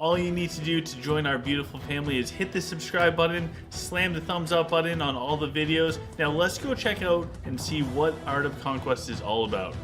All you need to do to join our beautiful family is hit the subscribe button, slam the thumbs up button on all the videos. Now let's go check out and see what Art of Conquest is all about.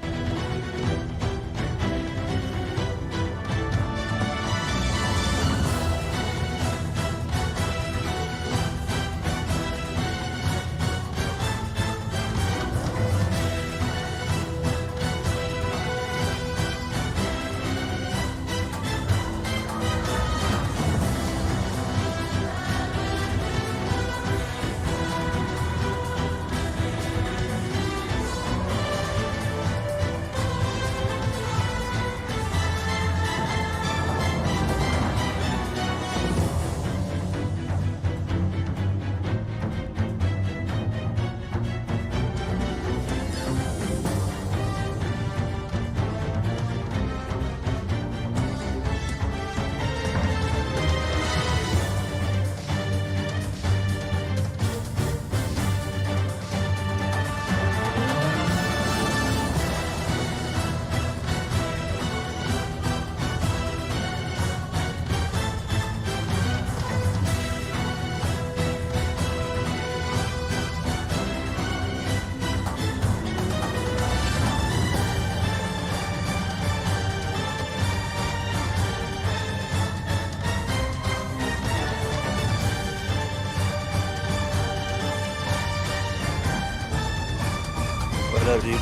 What up, dude?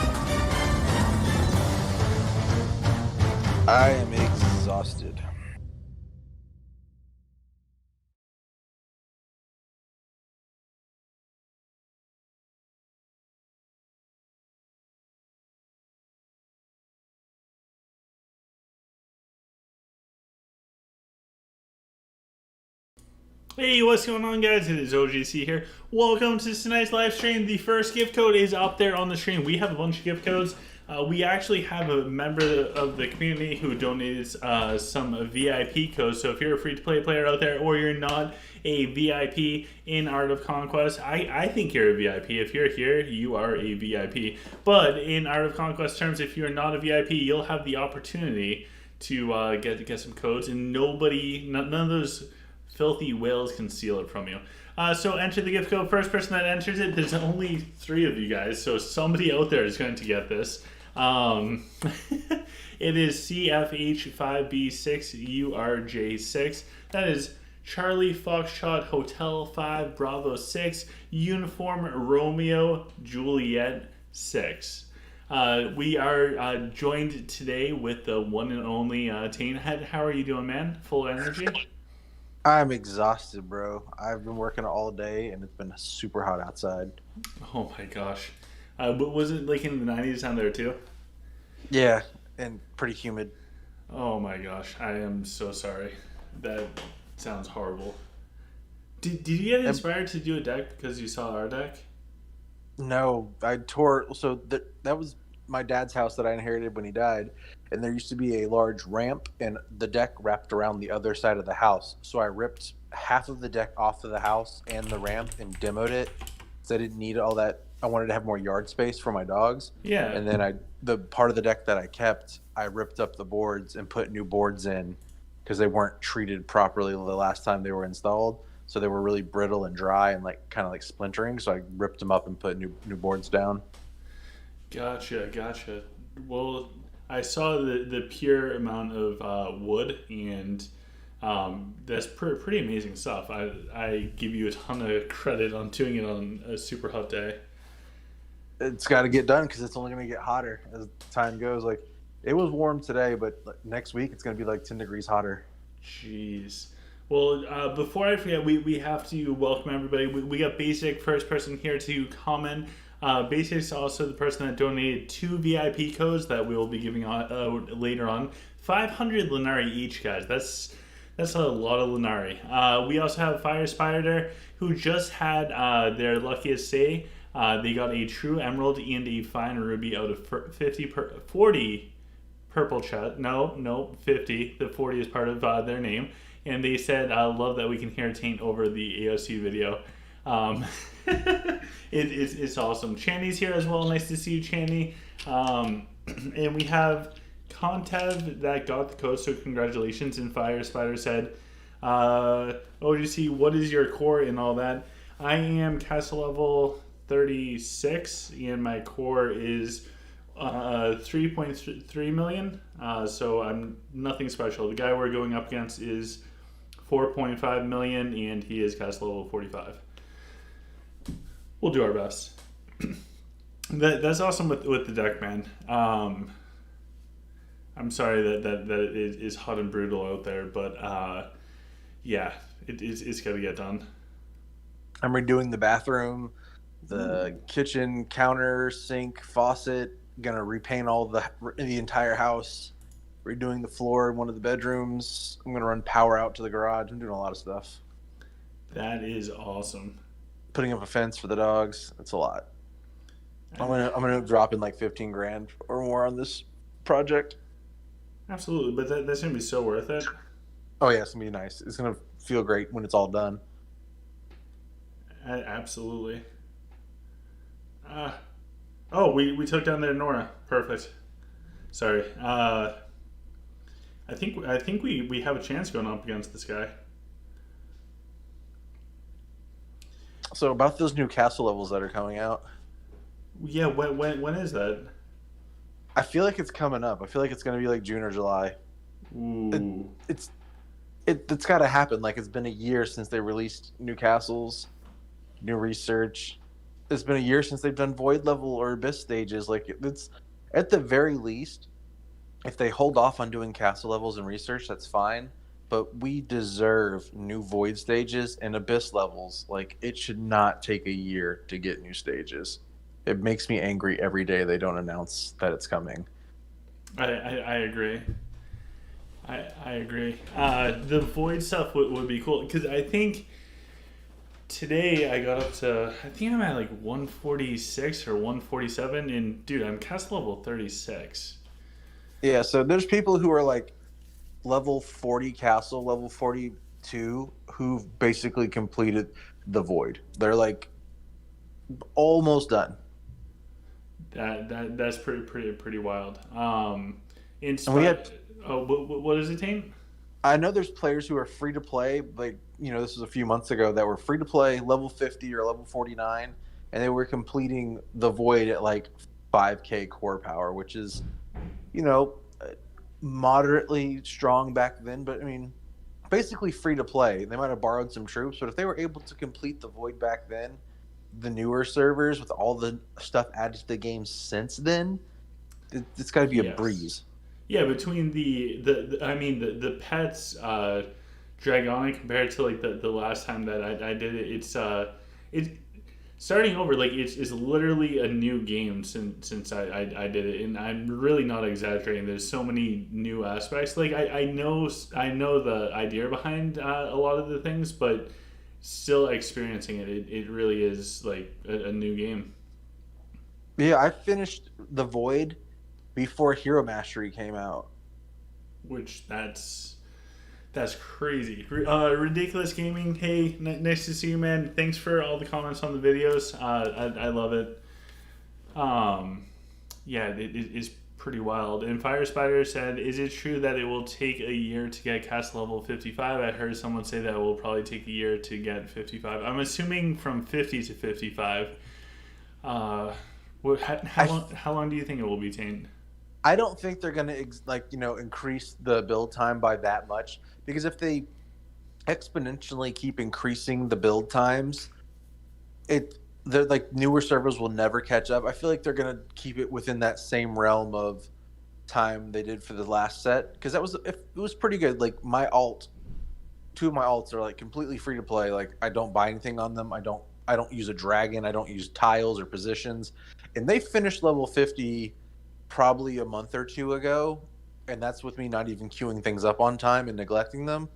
I am exhausted. Hey, what's going on, guys? It is OGC here. Welcome to tonight's live stream. The first gift code is up there on the screen. We have a bunch of gift codes. We actually have a member of the community who donated some VIP codes. So if you're a free-to-play player out there, or you're not a VIP in Art of Conquest, I think you're a VIP. If you're here, you are a VIP. But in Art of Conquest terms, if you're not a VIP, you'll have the opportunity to get some codes, and none of those filthy whales can steal it from you. So enter the gift code. First person that enters it, there's only 3 of you guys, so somebody out there is going to get this. It is CFH5B6URJ6. That is Charlie Foxtrot Hotel 5 Bravo 6 Uniform Romeo Juliet 6. We are joined today with the one and only Tane Head. How are you doing, man? Full energy? I'm exhausted, bro. I've been working all day, and it's been super hot outside. Oh my gosh. But was it like in the 90s down there too? Yeah, and pretty humid. Oh my gosh. I am so sorry. That sounds horrible. Did you get inspired to do a deck because you saw our deck? No, I tore. So that was my dad's house that I inherited when he died, and there used to be a large ramp, and the deck wrapped around the other side of the house. So I ripped half of the deck off of the house and the ramp and demoed it, so I didn't need all that. I wanted to have more yard space for my dogs. Yeah. And then the part of the deck that I kept, I ripped up the boards and put new boards in because they weren't treated properly the last time they were installed. So they were really brittle and dry and kind of like splintering. So I ripped them up and put new boards down. Gotcha. Well, I saw the pure amount of wood, and that's pretty amazing stuff. I give you a ton of credit on doing it on a super hot day. It's got to get done because it's only going to get hotter as time goes. Like, it was warm today, but next week it's going to be like 10 degrees hotter. Jeez. Well, before I forget, we have to welcome everybody. We got Basic, first person here to comment. Basic is also the person that donated 2 VIP codes that we will be giving out later on. 500 Lenari each, guys. That's a lot of Lenari. We also have Fire Spider, who just had their luckiest day. They got a true emerald and a fine ruby out of 40 purple chest. No, 50. The 40 is part of their name. And they said, I love that we can hear Taint over the AoC video. It's awesome. Channy's here as well. Nice to see you, Channy. And we have Contev that got the code, so congratulations. And Fire Spider said, OGC, what is your core and all that? I am castle level 36, and my core is 3.3 million. So I'm nothing special. The guy we're going up against is 4.5 million, and he is castle level 45. We'll do our best. That's awesome with the deck, man. I'm sorry that it is hot and brutal out there, but yeah, it's got to get done. I'm redoing the bathroom, the kitchen, counter, sink, faucet. Gonna repaint all the entire house. Redoing the floor in one of the bedrooms. I'm gonna run power out to the garage. I'm doing a lot of stuff. That is awesome. Putting up a fence for the dogs. It's a lot. I'm gonna drop in like 15 grand or more on this project. Absolutely, but that's gonna be so worth it. Oh yeah, it's gonna be nice. It's gonna feel great when it's all done. Absolutely. Oh, we took down their Nora. Perfect. Sorry. I think we have a chance going up against this guy. So about those new castle levels that are coming out. Yeah, when is that? I feel like it's coming up. I feel like it's going to be like June or July. Ooh. It's got to happen. Like, it's been a year since they released new castles, new research. It's been a year since they've done void level or abyss stages. Like, it's at the very least, if they hold off on doing castle levels and research, that's fine. But we deserve new void stages and abyss levels. Like, it should not take a year to get new stages. It makes me angry every day they don't announce that it's coming. I agree. I agree. The void stuff would be cool because I think today I got up to, I think I'm at like 146 or 147, and dude, I'm castle level 36. Yeah, so there's people who are like level 40 castle, level 42, who've basically completed the void. They're like almost done. That's pretty wild. And we had, what does it take? I know there's players who are free to play, like, this was a few months ago, that were free to play level 50 or level 49, and they were completing the void at like 5k core power, which is, moderately strong back then, but I mean, basically free to play. They might have borrowed some troops, but if they were able to complete the void back then, the newer servers with all the stuff added to the game since then, it's got to be a breeze. Yeah, between the pets Dragonic compared to like the last time that I did it, it's starting over. Like it's literally a new game since I did it, and I'm really not exaggerating. There's so many new aspects. Like I know the idea behind a lot of the things, but still experiencing it really is like a new game. Yeah, I finished the void before Hero Mastery came out. Which that's crazy. Ridiculous Gaming, hey, nice to see you, man. Thanks for all the comments on the videos. I love it. Yeah, it is pretty wild. And Fire Spider said, is it true that it will take a year to get cast level 55? I heard someone say that it will probably take a year to get 55. I'm assuming from 50 to 55. How long do you think it will be taken? I don't think they're going to increase the build time by that much, because if they exponentially keep increasing the build times, they're like newer servers will never catch up. I feel like they're going to keep it within that same realm of time they did for the last set, because it was pretty good. Like two of my alts are like completely free to play. Like I don't buy anything on them. I don't use a dragon. I don't use tiles or positions, and they finished level 50 probably a month or two ago, and that's with me not even queuing things up on time and neglecting them.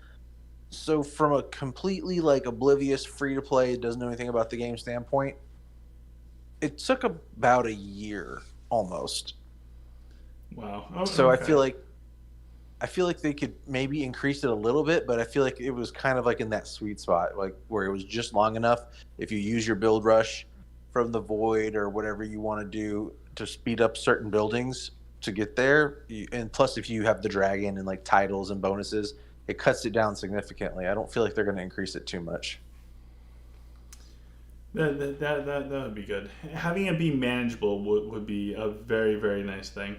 So from a completely like oblivious free to play, doesn't know anything about the game standpoint, it took about a year almost. Wow. Okay. So I feel like they could maybe increase it a little bit, but I feel like it was kind of like in that sweet spot, like where it was just long enough if you use your build rush from the void or whatever you want to do to speed up certain buildings, to get there. And plus, if you have the dragon and like titles and bonuses, it cuts it down significantly. I don't feel like they're going to increase it too much. That would be good. Having it be manageable would be a very, very nice thing.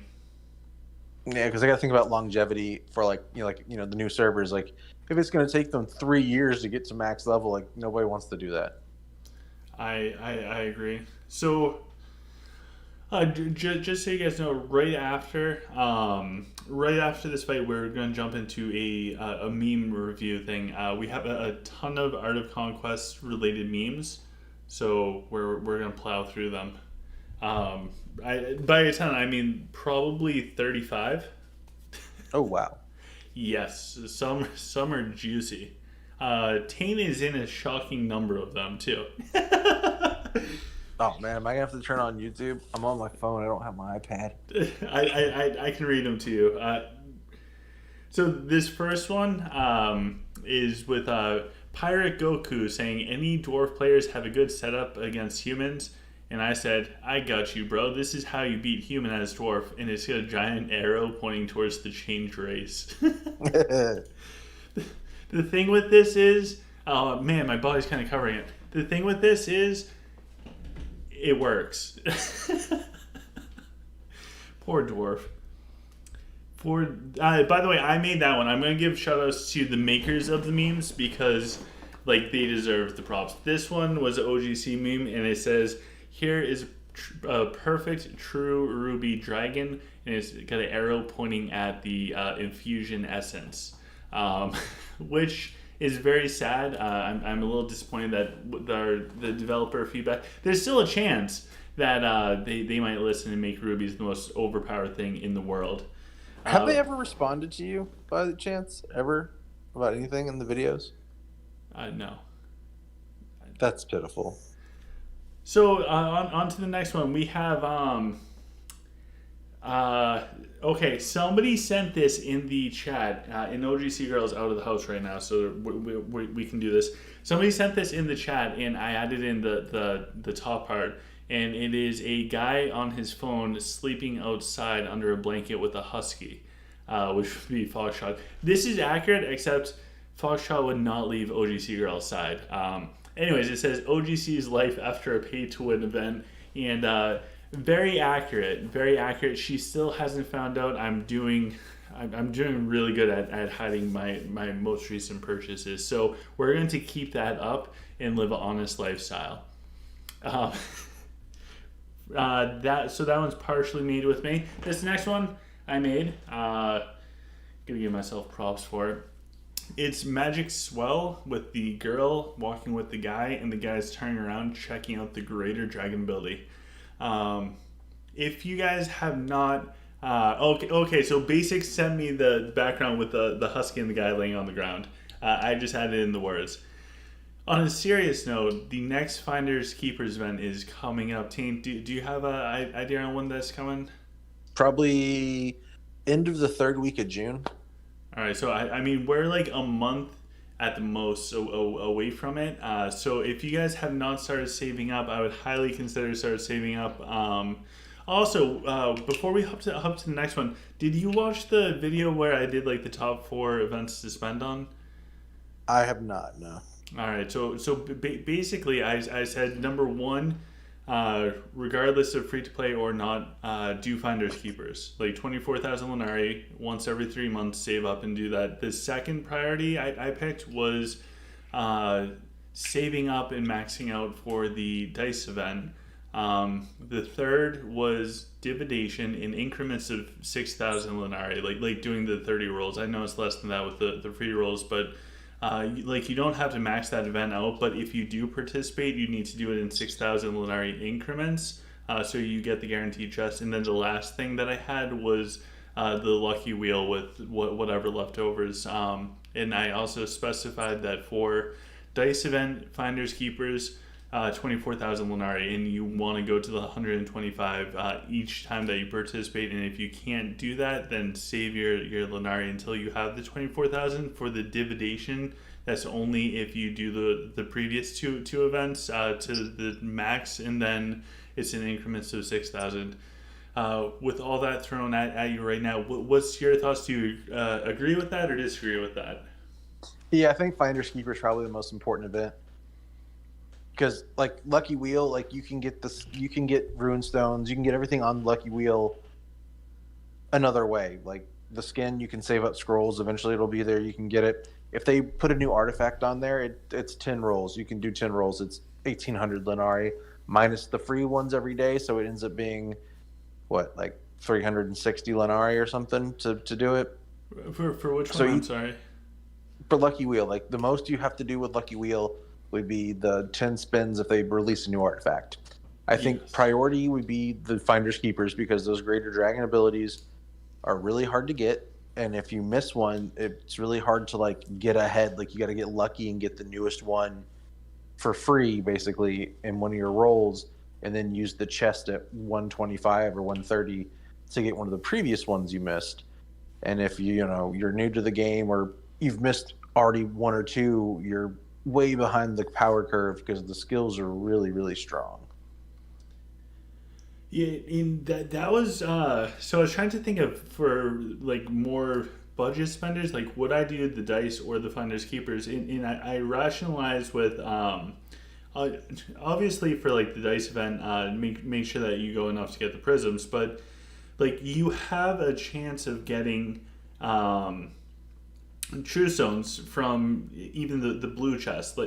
Yeah, because I got to think about longevity for the new servers. Like, if it's going to take them 3 years to get to max level, like nobody wants to do that. I agree. So, just so you guys know, right after this fight, we're gonna jump into a meme review thing. We have a ton of Art of Conquest related memes, so we're gonna plow through them. By a ton, I mean probably 35. Oh wow! Yes, some are juicy. Tane is in a shocking number of them too. Oh man, am I gonna have to turn on YouTube? I'm on my phone. I don't have my iPad. I can read them to you. So this first one is with Pirate Goku saying any dwarf players have a good setup against humans, and I said, I got you, bro. This is how you beat human as dwarf, and it's got a giant arrow pointing towards the change race. The thing with this is, oh man, my body's kind of covering it. The thing with this is, it works. Poor dwarf. By the way, I made that one. I'm going to give shoutouts to the makers of the memes because they deserve the props. This one was an OGC meme, and it says, here is a perfect true ruby dragon, and it's got an arrow pointing at the infusion essence, which is very sad. I'm a little disappointed that the developer feedback. There's still a chance that they might listen and make rubies the most overpowered thing in the world. Have they ever responded to you by the chance ever about anything in the videos? No. That's pitiful. So on to the next one. We have okay, somebody sent this in the chat. And OGC Girl's out of the house right now, so we can do this. Somebody sent this in the chat, and I added in the top part. And it is a guy on his phone sleeping outside under a blanket with a husky, which would be Foxshot. This is accurate, except Foxshot would not leave OGC Girl's side. Anyways, it says OGC's life after a pay-to-win event, and very accurate, very accurate. She still hasn't found out I'm doing really good at hiding my most recent purchases. So we're going to keep that up and live an honest lifestyle. That one's partially made with me. This next one I made. Gonna give myself props for it. It's Magic Swell with the girl walking with the guy, and the guy's turning around checking out the greater dragon ability. If you guys have not, okay. So Basics sent me the background with the husky and the guy laying on the ground. I just added in the words. On a serious note, the next Finders Keepers event is coming up. Team, do you have an idea on when that's coming? Probably end of the third week of June. All right, so I mean, we're like a month at the most away from it. So if you guys have not started saving up, I would highly consider start saving up. Also, before we hop to the next one, did you watch the video where I did like the top 4 events to spend on? I have not, no. All right, so basically, I said number 1, regardless of free to play or not, do Finders Keepers, like 24,000 Lunari once every 3 months. Save up and do that. The second priority I picked was saving up and maxing out for the dice event. The third was dividation in increments of 6,000 Lunari, like doing the 30 rolls. I know it's less than that with the free rolls, but. You don't have to max that event out, but if you do participate, you need to do it in 6,000 Lunari increments, so you get the guaranteed chest. And then the last thing that I had was the lucky wheel with whatever leftovers. And I also specified that for dice event, Finders Keepers, 24,000 Lunari, and you want to go to the 125 each time that you participate. And if you can't do that, then save your Lunari until you have the 24,000. For the dividation, that's only if you do the previous two events to the max, and then it's in increments of 6,000. With all that thrown at you right now, what's your thoughts? Do you agree with that or disagree with that? Yeah, I think Finders Keeper is probably the most important event because like Lucky Wheel, like you can get rune stones, you can get everything on Lucky Wheel another way. Like the skin, you can save up scrolls. Eventually, it'll be there. You can get it. If they put a new artifact on there, it's 10 rolls. You can do 10 rolls. It's 1,800 Lenari minus the free ones every day, so it ends up being what, like 360 Lenari or something to do it. For which So one? I'm you, sorry. for Lucky Wheel, like the most you have to do with Lucky Wheel would be the 10 spins if they release a new artifact. I think Yes. priority would be the Finders Keepers because those Greater Dragon abilities are really hard to get, and if you miss one, it's really hard to like get ahead. Like you got to get lucky and get the newest one for free, basically, in one of your rolls, and then use the chest at 125 or 130 to get one of the previous ones you missed. And if you're new to the game or you've missed already one or two, you're way behind the power curve because the skills are really really strong. Yeah, in that was so I was trying to think of for like more budget spenders, like would I do the dice or the finders keepers? And I rationalized with uh, obviously for like the dice event, make sure that you go enough to get the prisms, but like you have a chance of getting um true stones from even the blue chest,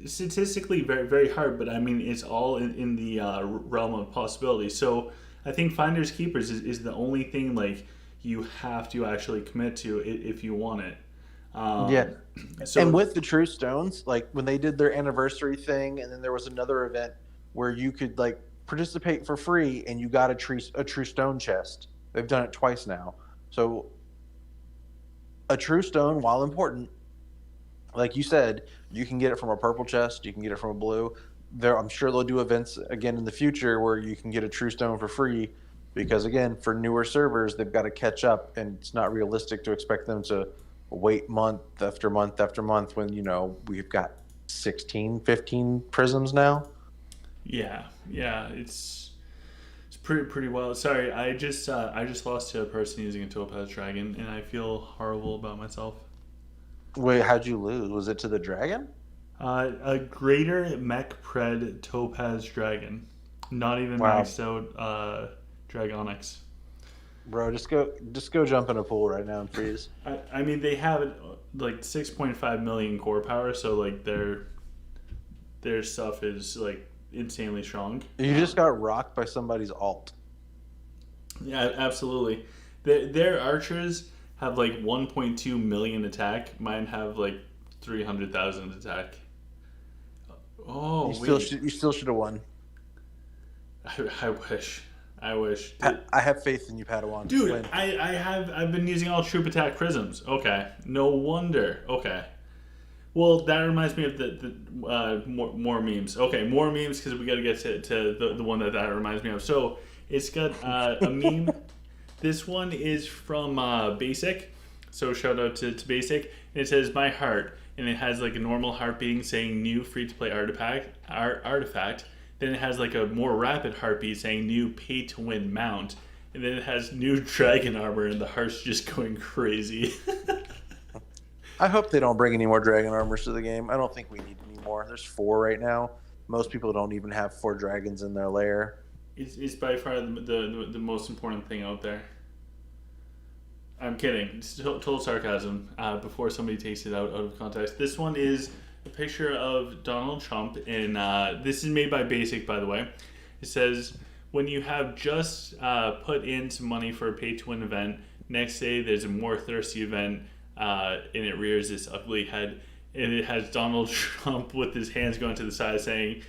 statistically very very hard, but I mean it's all in the realm of possibility. So I think finders keepers is the only thing like you have to actually commit to if you want it. Yeah, um, and so with the True Stones, like when they did their anniversary thing, and then there was another event where you could like participate for free, and you got a True Stone chest. They've done it twice now. So a True Stone, while important, like you said, you can get it from a purple chest, you can get it from a blue. I'm sure they'll do events again in the future where you can get a True Stone for free, because again, for newer servers, they've got to catch up, and it's not realistic to expect them to wait month after month after month when we've got 16, 15 prisms now. yeah, yeah, it's pretty well. Sorry, I just lost to a person using a topaz dragon, and I feel horrible about myself. Wait, how'd you lose? Was it to the dragon? A greater mech pred topaz dragon, not even Wow, maxed out dragonics. bro, just go jump in a pool right now and freeze. I mean they have like 6.5 million core power, so like their stuff is like insanely strong. You just got rocked by somebody's alt. Yeah, absolutely. Their archers have like 1.2 million attack. Mine have like 300,000 attack. Oh wait, You still should have won. I wish. I wish. I have faith in you, Padawan. Dude, Win. I've been using all troop attack prisms. Okay, no wonder. Okay, well that reminds me of the more memes. Okay, more memes because we got to get to the one that reminds me of. So it's got a meme. This one is from Basic. So shout out to Basic. And it says my heart, and it has like a normal heart beating saying new free to play artifact. Then it has like a more rapid heartbeat saying new pay to win mount. And then it has new dragon armor, and the heart's just going crazy. I hope they don't bring any more dragon armors to the game. I don't think we need any more. There's 4 right now. Most people don't even have 4 dragons in their lair. It's by far the most important thing out there. I'm kidding. It's total sarcasm. Before somebody takes it out of context, this one is a picture of Donald Trump, and this is made by Basic, by the way. It says, "When you have just put in some money for a pay-to-win event, next day there's a more thirsty event, and it rears its ugly head." And it has Donald Trump with his hands going to the side, saying,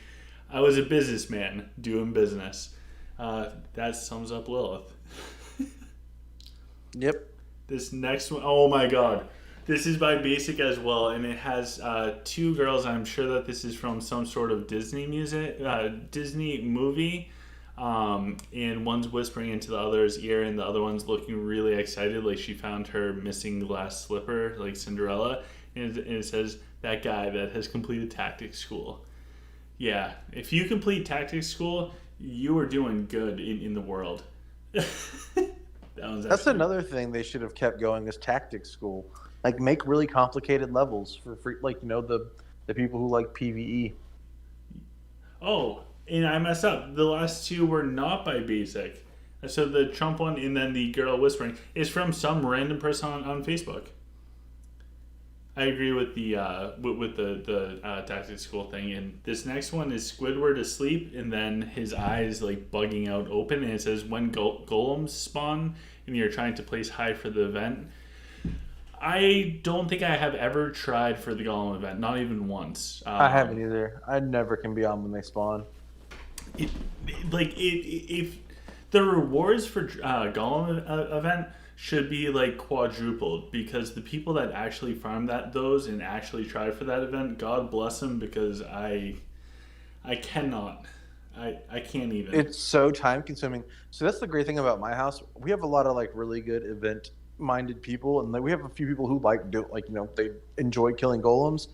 "I was a businessman doing business." That sums up Lilith. Yep. This next one, oh my god. This is by Basic as well, and it has 2 girls. I'm sure that this is from some sort of Disney Disney movie. And one's whispering into the other's ear, and the other one's looking really excited, like she found her missing glass slipper, like Cinderella. And it says, that guy that has completed tactics school. Yeah, if you complete tactics school, You were doing good in the world. That's another thing they should have kept going is tactics school. Like make really complicated levels for free, like the people who like PvE. Oh, and I messed up. The last two were not by Basic. So the Trump one and then the girl whispering is from some random person on Facebook. I agree with the tactics school thing, and this next one is Squidward asleep, and then his eyes like bugging out open, and it says when golems spawn, and you're trying to place high for the event. I don't think I have ever tried for the golem event, not even once. I haven't either. I never can be on when they spawn. If the rewards for golem event should be like quadrupled, because the people that actually farm those and actually try for that event, God bless them, because I cannot. I can't even. It's so time consuming. So that's the great thing about my house. We have a lot of like really good event minded people, and we have a few people who they enjoy killing golems.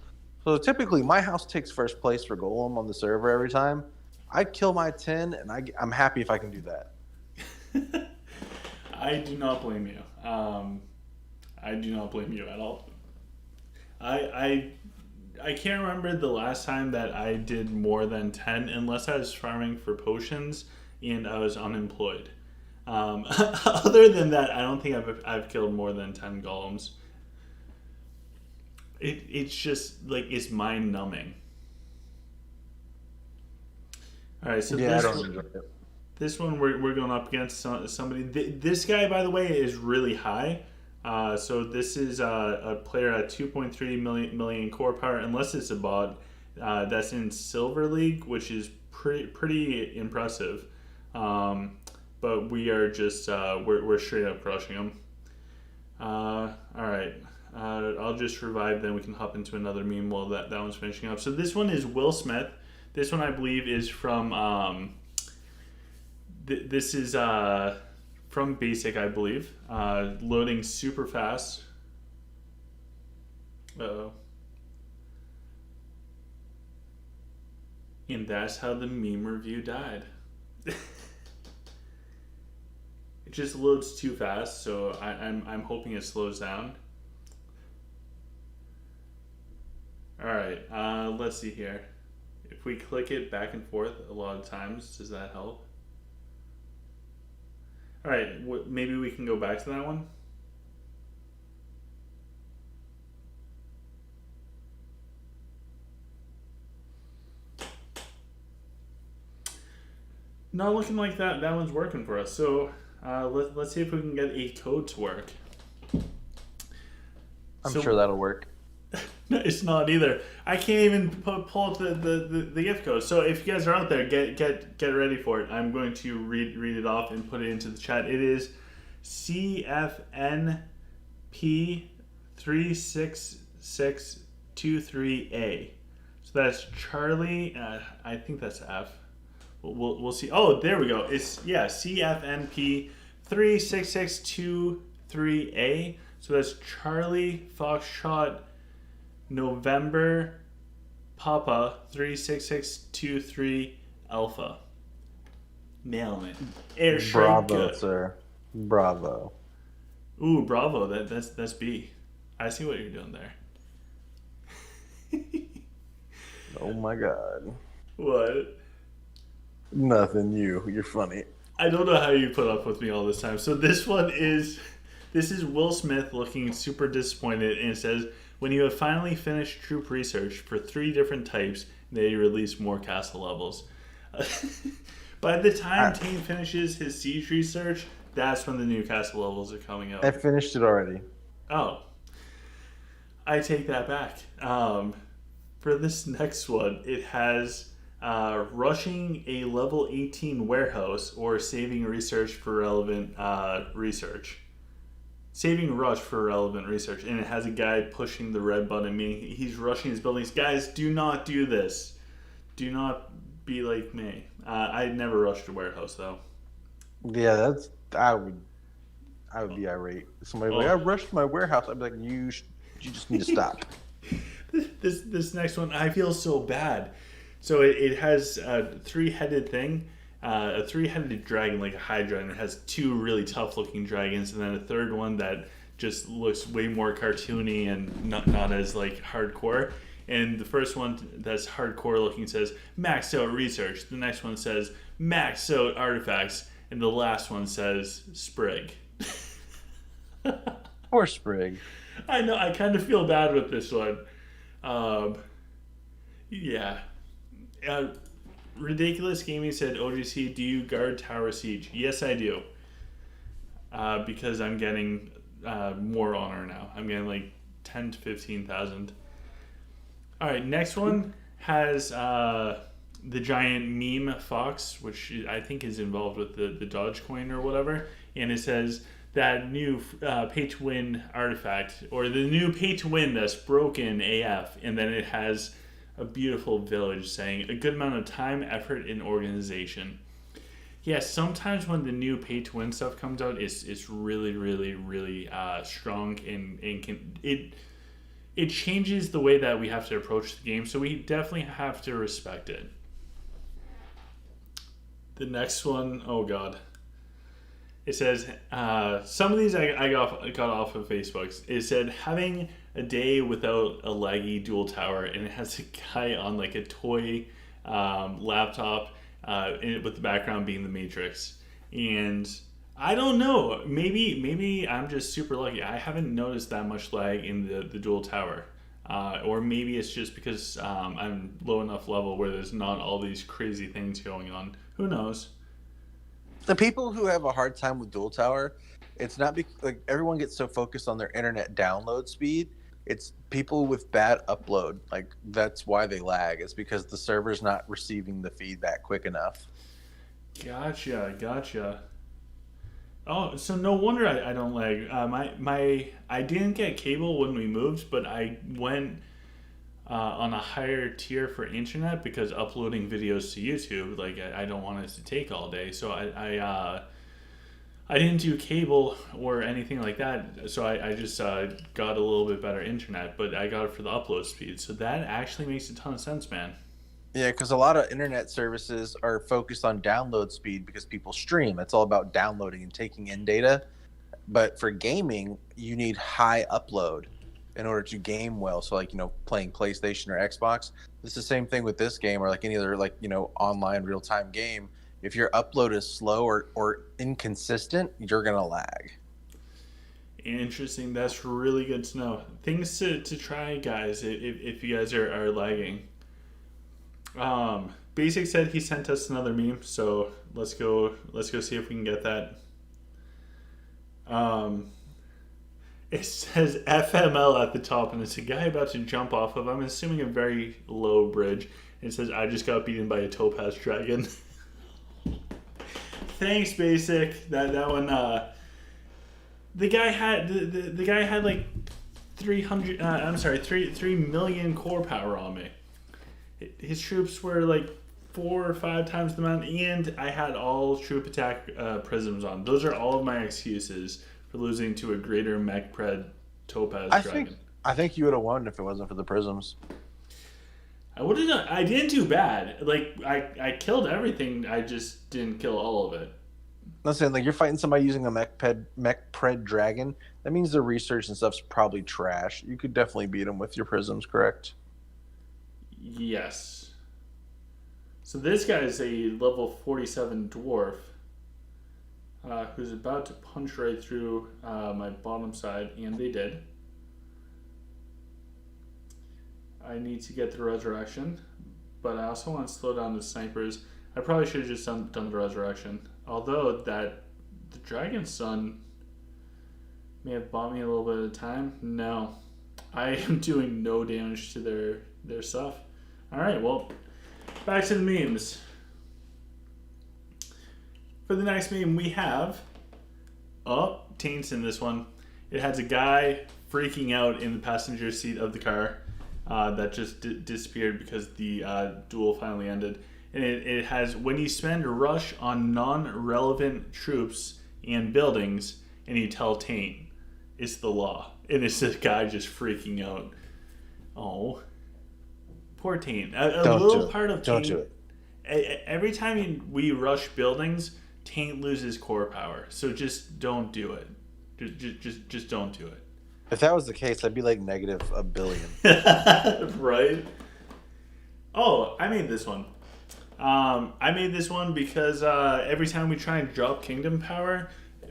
So typically my house takes first place for golem on the server every time. I kill my 10 and I'm happy if I can do that. I do not blame you. I do not blame you at all. I can't remember the last time that I did more than 10 unless I was farming for potions and I was unemployed. Other than that, I don't think I've killed more than 10 golems. It's just like it's mind numbing. All right, so yeah, I don't enjoy it. This one we're going up against somebody. This guy, by the way, is really high. So this is a player at 2.3 million core power, unless it's a bot. That's in Silver League, which is pretty impressive. But we are just we're straight up crushing him. All right, I'll just revive. Then we can hop into another meme while that one's finishing up. So this one is Will Smith. This one I believe is from. This is from Basic, I believe. Loading super fast. Uh-oh. And that's how the meme review died. It just loads too fast, so I'm hoping it slows down. Alright, let's see here. If we click it back and forth a lot of times, does that help? Alright, maybe we can go back to that one. Not looking like that one's working for us. So let's see if we can get a code to work. I'm sure that'll work. No, it's not either. I can't even pull up the gift code. So if you guys are out there, get ready for it. I'm going to read it off and put it into the chat. It is CFNP36623A. So that's Charlie. I think that's F. We'll see. Oh, there we go. It's CFNP36623A. So that's Charlie Foxtrot November Papa 36623 Alpha. Nailing it. Air strike. Bravo, sir. Bravo. Ooh, bravo. That's B. I see what you're doing there. Oh my god. What? Nothing. You're funny. I don't know how you put up with me all this time. So this is Will Smith looking super disappointed, and it says, when you have finally finished troop research for 3 different types, they release more castle levels. By the time Tane finishes his siege research, that's when the new castle levels are coming out. I finished it already. Oh. I take that back. For this next one, it has rushing a level 18 warehouse or saving research for relevant research. Saving rush for relevant research, and it has a guy pushing the red button, meaning he's rushing his buildings. Guys, do not do this. Do not be like me. I'd never rushed a warehouse though. Yeah, I would be irate. Somebody like, I rushed my warehouse. I'd be like, you just need to stop. This next one, I feel so bad. So it has a 3-headed thing, a three-headed dragon like a hydra, and it has two really tough-looking dragons, and then a third one that just looks way more cartoony and not as like hardcore. And the first one that's hardcore looking says maxed out research. The next one says maxed out artifacts, and the last one says Sprig. Poor Sprig. I know. I kind of feel bad with this one. Yeah. Ridiculous Gaming said, OGC, do you guard Tower Siege? Yes, I do. Because I'm getting more honor now. I'm getting like 10 to 15,000. All right, next one has the giant meme fox, which I think is involved with the Dogecoin or whatever. And it says that new pay to win artifact, or the new pay to win that's broken AF. And then it has a beautiful village saying a good amount of time, effort, and organization. Yeah, sometimes when the new pay to win stuff comes out, it's really, really, really strong and it changes the way that we have to approach the game. So we definitely have to respect it. The next one, oh god. It says, some of these I got off of Facebook. It said, having a day without a laggy Duel Tower, and it has a guy on like a toy laptop with the background being the Matrix. And I don't know, maybe I'm just super lucky. I haven't noticed that much lag in the Duel Tower. Or maybe it's just because I'm low enough level where there's not all these crazy things going on. Who knows? The people who have a hard time with Duel Tower, it's not like everyone gets so focused on their internet download speed. It's people with bad upload. Like that's why they lag. It's because the server's not receiving the feedback quick enough. Gotcha. Oh, so no wonder I don't lag. I didn't get cable when we moved, but I went on a higher tier for internet because uploading videos to YouTube, like I don't want it to take all day. So I didn't do cable or anything like that. So I just got a little bit better internet, but I got it for the upload speed. So that actually makes a ton of sense, man. Yeah, because a lot of internet services are focused on download speed because people stream. It's all about downloading and taking in data. But for gaming, you need high upload in order to game well. So like, playing PlayStation or Xbox, it's the same thing with this game or like any other online real-time game. If your upload is slow or inconsistent, you're going to lag. Interesting. That's really good to know. Things to try, guys, if you guys are lagging. Basic said he sent us another meme, so let's go see if we can get that. It says FML at the top, and it's a guy about to jump off of, I'm assuming, a very low bridge. It says, I just got beaten by a topaz dragon. Thanks, Basic. That one. The guy had like 3 million core power on me. His troops were like 4 or 5 times the amount, and I had all troop attack prisms on. Those are all of my excuses for losing to a greater mech pred topaz dragon. I think you would have won if it wasn't for the prisms. I would have done. I didn't do bad. Like I killed everything. I just didn't kill all of it. Listen, like you're fighting somebody using a mech pred dragon. That means the research and stuff's probably trash. You could definitely beat them with your prisms, correct? Yes. So this guy is a level 47 dwarf who's about to punch right through my bottom side, and they did. I need to get the resurrection, but I also want to slow down the snipers. I probably should have just done the resurrection. Although the dragon's son may have bought me a little bit of time. No, I am doing no damage to their stuff. All right, well, back to the memes. For the next meme, we have taints in this one. It has a guy freaking out in the passenger seat of the car that just disappeared because the duel finally ended. And it has, when you spend a rush on non-relevant troops and buildings and you tell taint, it's the law. And it's this guy just freaking out. Oh, poor taint. A little part of taint. Don't do it. Every time we rush buildings, Taint loses core power. So just don't do it. Just don't do If that was the case, I'd be like negative a billion. it. Right? Oh, I made this one. I made this one because every time we try and drop kingdom power,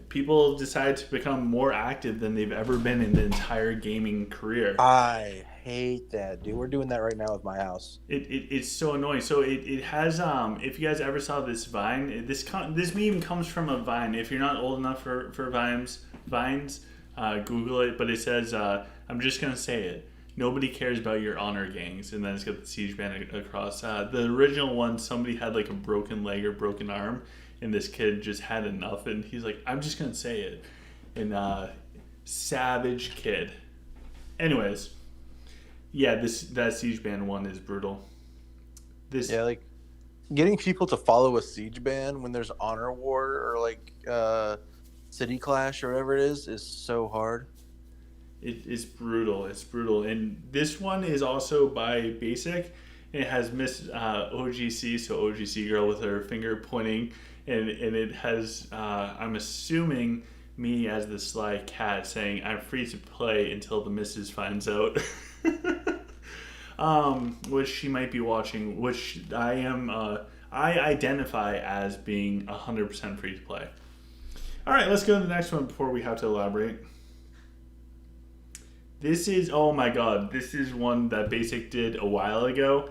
people decide to become more active than they've ever been in the entire gaming career. I hate that, dude. We're doing that right now with my house. It's so annoying. So it has if you guys ever saw this Vine, this meme comes from a Vine. If you're not old enough for Vines, Google it. But it says I'm just gonna say it. Nobody cares about your honor gangs, and then it's got the siege band across. The original one, somebody had like a broken leg or broken arm, and this kid just had enough, and he's like, "I'm just gonna say it," and savage kid. Anyways, yeah, that siege band one is brutal. Yeah, like getting people to follow a siege ban when there's honor war or like city clash or whatever it is so hard. It's brutal. It's brutal. And this one is also by Basic. And it has Miss OGC, so OGC girl with her finger pointing. And it has, I'm assuming, me as the sly cat saying, "I'm free to play until the missus finds out." Which she might be watching, which I am, I identify as being 100% free to play. All right, let's go to the next one before we have to elaborate. This is, oh my god, this is one that Basic did a while ago,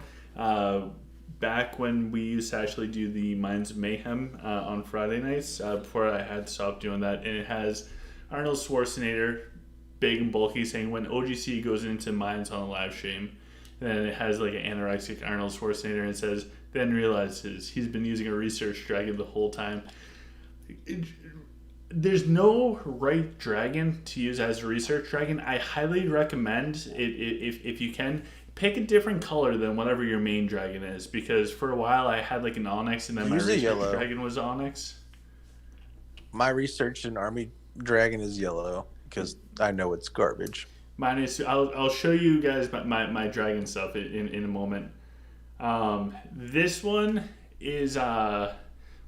back when we used to actually do the Minds of Mayhem on Friday nights, before I had stopped doing that. And it has Arnold Schwarzenegger, big and bulky, saying when OGC goes into Minds on a live stream. And then it has like an anorexic Arnold Schwarzenegger and it says, then realizes he's been using a research dragon the whole time. There's no right dragon to use as a research dragon. I highly recommend if you can pick a different color than whatever your main dragon is, because for a while I had like an onyx and then my research dragon was onyx. My research and army dragon is yellow because I know it's garbage. Mine is. I'll show you guys my dragon stuff in a moment. This one is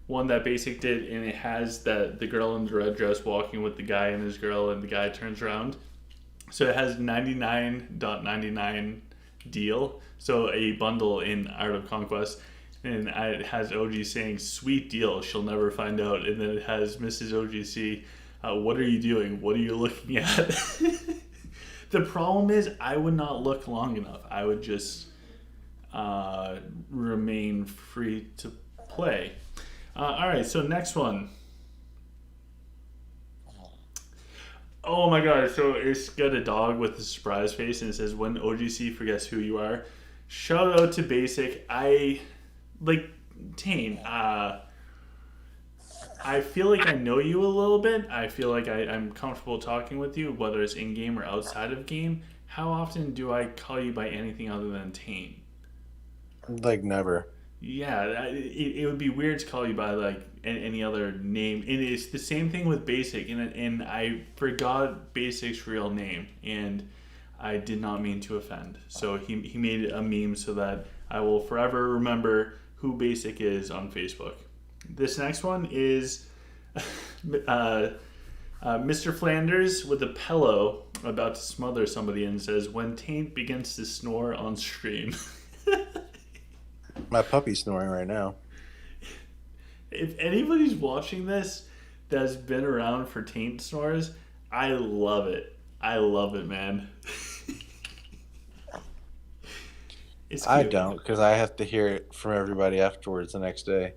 one that Basic did, and it has the girl in the red dress walking with the guy and his girl, and the guy turns around. So it has 99.99 deal, so a bundle in Art of Conquest, and it has OG saying, "Sweet deal, she'll never find out," and then it has Mrs. OGC, "What are you doing? What are you looking at?" The problem is I would not look long enough. I would just remain free to play. All right, so next one. Oh my god, so it's got a dog with a surprise face and it says, when OGC forgets who you are. Shout out to Basic. I like Tane. I feel like I know you a little bit. I feel like I'm comfortable talking with you, whether it's in game or outside of game. How often do I call you by anything other than Tane? Like never. Yeah, it would be weird to call you by like any other name. And it's the same thing with Basic. And I forgot Basic's real name, and I did not mean to offend. So he made a meme so that I will forever remember who Basic is on Facebook. This next one is Mr. Flanders with a pillow about to smother somebody and says, when Taint begins to snore on stream. My puppy's snoring right now. If anybody's watching this that's been around for Taint snores, I love it. I love it, man. I don't, because I have to hear it from everybody afterwards the next day.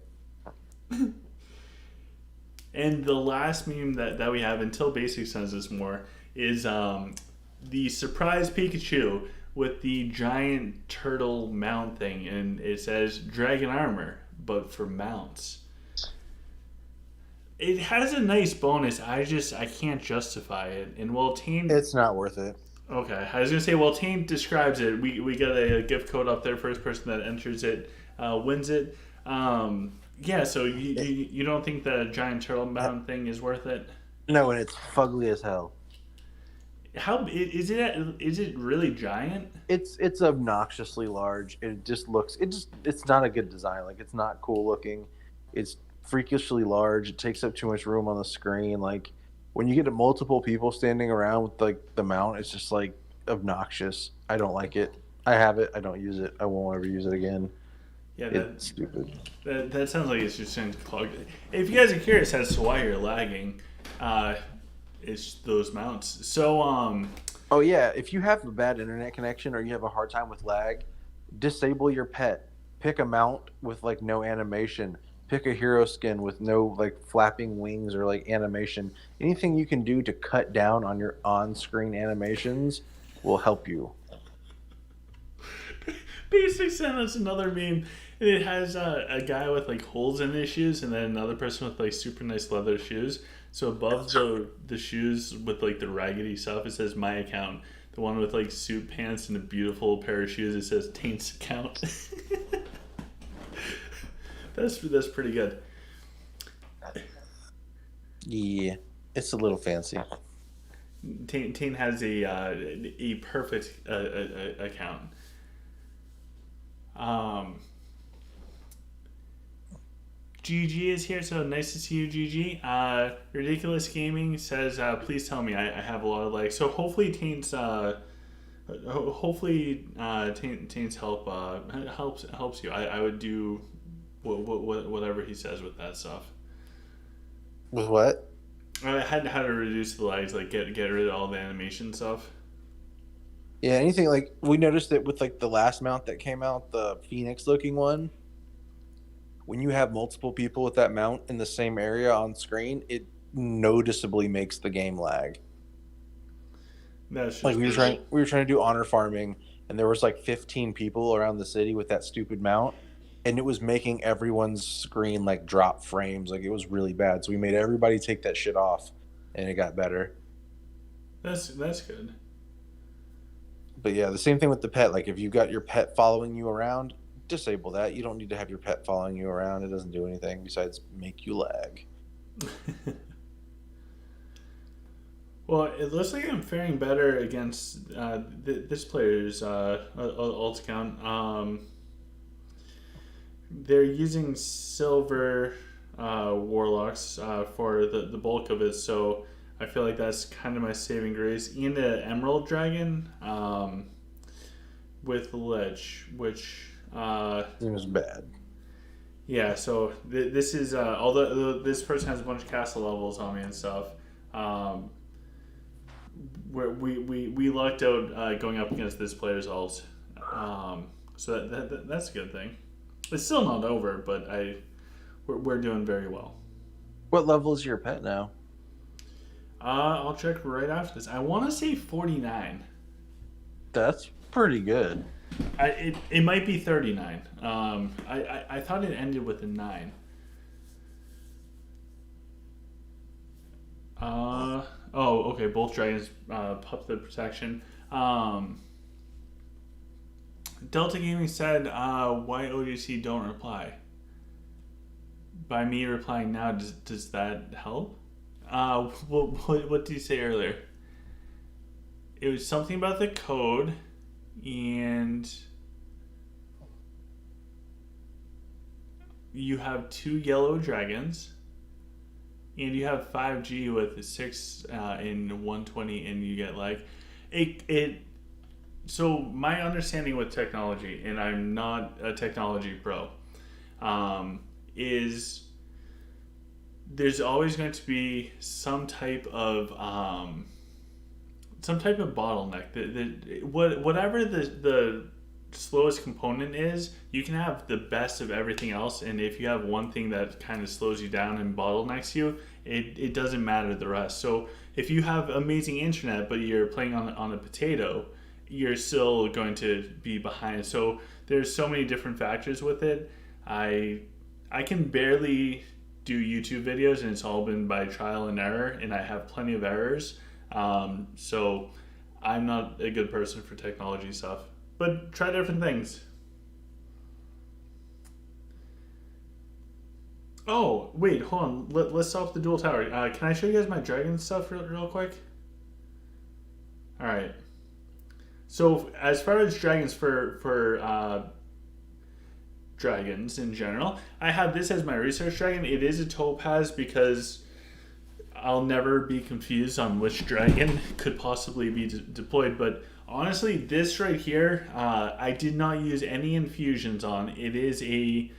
And the last meme that we have, until Basic sends us more, is the surprise Pikachu with the giant turtle mount thing, and it says dragon armor, but for mounts. It has a nice bonus. I can't justify it. And well, Taint, it's not worth it. Okay, I was gonna say, well, Taint describes it. We got a gift code up there. First person that enters it wins it. Yeah, so you don't think the giant turtle mount thing is worth it? No, and it's fugly as hell. How is it? Is it really giant? It's obnoxiously large. It's not a good design. Like it's not cool looking. It's freakishly large. It takes up too much room on the screen. Like when you get multiple people standing around with like the mount, it's just like obnoxious. I don't like it. I have it. I don't use it. I won't ever use it again. Yeah, It's stupid. that sounds like it's just going to clog. If you guys are curious as to why you're lagging, it's those mounts. So Oh yeah, if you have a bad internet connection or you have a hard time with lag, disable your pet. Pick a mount with like no animation. Pick a hero skin with no like flapping wings or like animation. Anything you can do to cut down on your on-screen animations will help you. basic sentence, another meme. It has a guy with like holes in his shoes, and then another person with like super nice leather shoes. So above the shoes with like the raggedy stuff, it says my account. The one with like suit pants and a beautiful pair of shoes, it says Taint's account. That's pretty good. Yeah, it's a little fancy. Taint has a perfect account. Um, GG is here, so nice to see you, GG. Ridiculous Gaming says, please tell me I have a lot of likes. So hopefully Taint's Taint's helps you. I would do whatever he says with that stuff. With what? I had how to reduce the lags, like get rid of all the animation stuff. Yeah, anything like we noticed it with like the last mount that came out, the Phoenix looking one. When you have multiple people with that mount in the same area on screen, it noticeably makes the game lag. That's just Like we were trying to do honor farming, and there was like 15 people around the city with that stupid mount, and it was making everyone's screen like drop frames. Like it was really bad. So we made everybody take that shit off, and it got better. that's good. But yeah, the same thing with the pet. Like if you got your pet following you around, disable that. You don't need to have your pet following you around. It doesn't do anything besides make you lag. Well, it looks like I'm faring better against this player's ult count. They're using silver warlocks for the bulk of it, so I feel like that's kind of my saving grace. And the emerald dragon with lich, which Seems bad. yeah. So this is although this person has a bunch of castle levels on me and stuff. Where we lucked out going up against this player's ult, so that's a good thing. It's still not over, but we're doing very well. What level is your pet now? I'll check right after this. I want to say 49. That's pretty good. It might be 39. I thought it ended with a 9. Oh, okay. Both dragons pup the protection. Delta Gaming said, "Why OGC don't reply?" By me replying now, does that help? What did you say earlier? It was something about the code, and you have 2 yellow dragons. And you have 5G with 6 in 120, and you get like it. So my understanding with technology, and I'm not a technology pro, is there's always going to be some type of bottleneck. Whatever the slowest component is, you can have the best of everything else, and if you have one thing that kind of slows you down and bottlenecks you, it doesn't matter the rest. So if you have amazing internet but you're playing on a potato, you're still going to be behind. So there's so many different factors with it. I can barely do YouTube videos, and it's all been by trial and error, and I have plenty of errors. So I'm not a good person for technology stuff. But try different things. Oh, wait, hold on. Let's stop the Duel Tower. Can I show you guys my dragon stuff real quick? All right. So as far as dragons for dragons in general, I have this as my research dragon. It is a topaz because I'll never be confused on which dragon could possibly be deployed. But honestly, this right here, I did not use any infusions on. It is a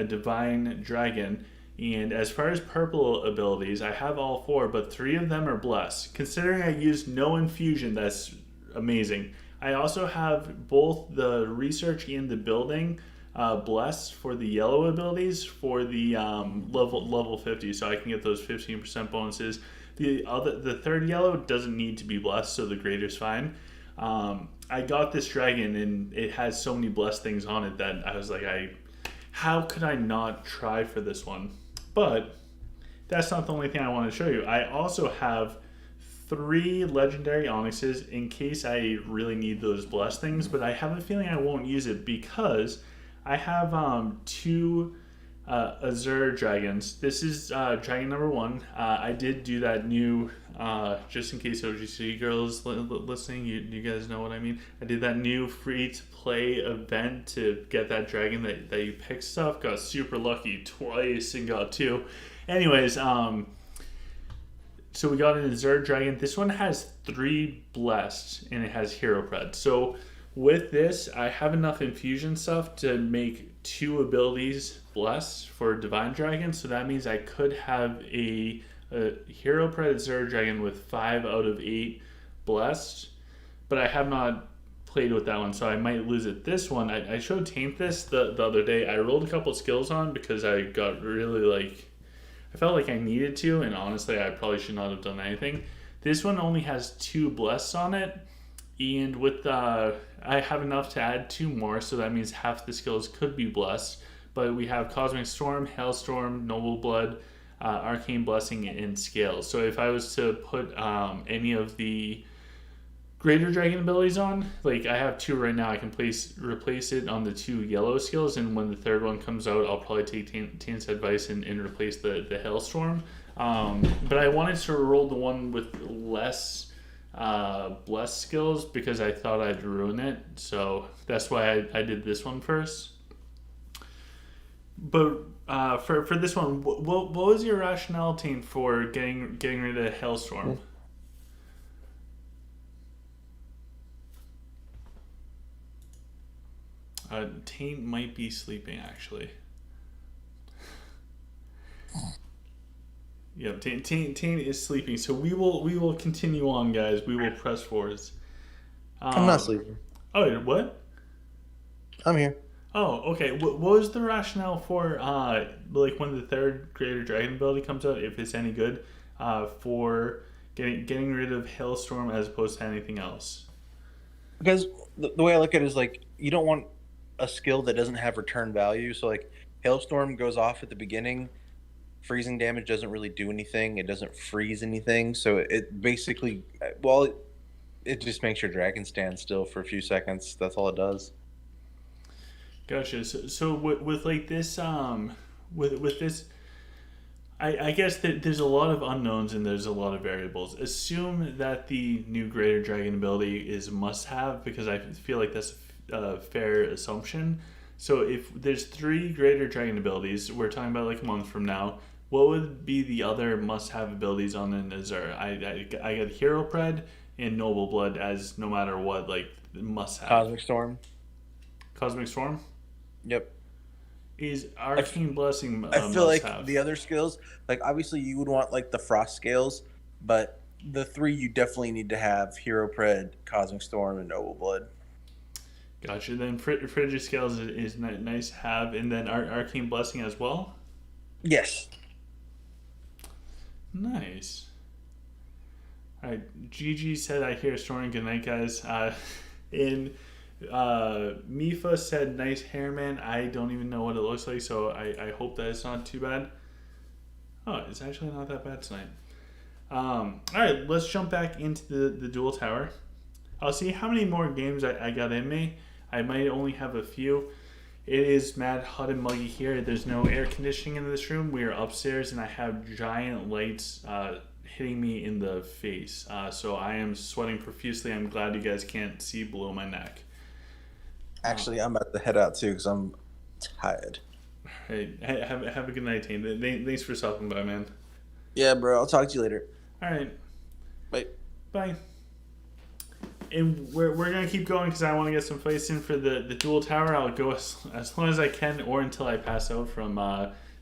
divine dragon. And as far as purple abilities, I have all 4, but 3 of them are blessed. Considering I used no infusion, that's amazing. I also have both the research and the building blessed for the yellow abilities for the level 50, so I can get those 15% bonuses. The third yellow doesn't need to be blessed, so the greater's fine. I got this dragon and it has so many blessed things on it that I was like, how could I not try for this one? But that's not the only thing I want to show you. I also have 3 legendary onyxes in case I really need those blessed things, but I have a feeling I won't use it because I have 2 Azure dragons. This is dragon number 1. I did do that new, just in case OGC girls listening, you guys know what I mean. I did that new free-to-play event to get that dragon that you pick stuff. Got super lucky twice and got 2. Anyways, so we got an Azure dragon. This one has 3 blessed and it has hero cred. So with this, I have enough infusion stuff to make 2 abilities blessed for divine dragon. So that means I could have a hero cred Azure dragon with 5 out of 8 blessed, but I have not played with that one, so I might lose it. This one, I showed Taint this the other day. I rolled a couple skills on because I got really I felt like I needed to, and honestly, I probably should not have done anything. This one only has 2 blessed on it, and with I have enough to add 2 more, so that means half the skills could be blessed. But we have Cosmic Storm, Hailstorm, Noble Blood, Arcane Blessing, and Scales. So if I was to put any of the Greater Dragon abilities on, like I have 2 right now, I can replace it on the 2 yellow skills, and when the third one comes out, I'll probably take Taint's advice and replace the Hailstorm. But I wanted to roll the one with less blessed skills because I thought I'd ruin it, so that's why I did this one first. But for this one, what was your rationale, Taint, for getting rid of Hailstorm? Taint might be sleeping, actually. Yeah, Taint is sleeping. So we will continue on, guys. We will press forwards. I'm not sleeping. Oh, what? I'm here. Oh, okay. What was the rationale for like when the third Greater Dragon ability comes out, if it's any good, for getting rid of Hailstorm as opposed to anything else? Because the way I look at it is like you don't want a skill that doesn't have return value. So like Hailstorm goes off at the beginning. Freezing damage doesn't really do anything. It doesn't freeze anything. So it basically, well, it just makes your dragon stand still for a few seconds. That's all it does. Gotcha. So with like this, with this, I guess that there's a lot of unknowns and there's a lot of variables. Assume that the new Greater Dragon ability is must-have because I feel like that's a fair assumption. So if there's 3 Greater Dragon abilities, we're talking about like a month from now, what would be the other must-have abilities on an Azure? I got Hero Pred and Noble Blood as no matter what, like must-have. Cosmic Storm. Cosmic Storm? Yep. Is Arcane Blessing I feel like have? The other skills, like obviously you would want like the Frost scales, but the 3 you definitely need to have: Hero Pred, Cosmic Storm, and Noble Blood. Gotcha. Then Frigid Scales is nice to have, and then Arcane Blessing as well? Yes. Nice. Alright, GG said I hear snoring. Good night, guys. And Mifa said nice hair, man. I don't even know what it looks like, so I hope that it's not too bad. Oh, it's actually not that bad tonight. Alright, let's jump back into the Duel Tower. I'll see how many more games I got in me. I might only have a few. It is mad hot and muggy here. There's no air conditioning in this room. We are upstairs and I have giant lights hitting me in the face. So I am sweating profusely. I'm glad you guys can't see below my neck. Actually, I'm about to head out too because I'm tired. Hey, have a good night, team. Thanks for stopping by, man. Yeah, bro. I'll talk to you later. All right, Bye. bye. And we're gonna keep going because I want to get some fights in for the Duel Tower. I'll go as long as I can, or until I pass out from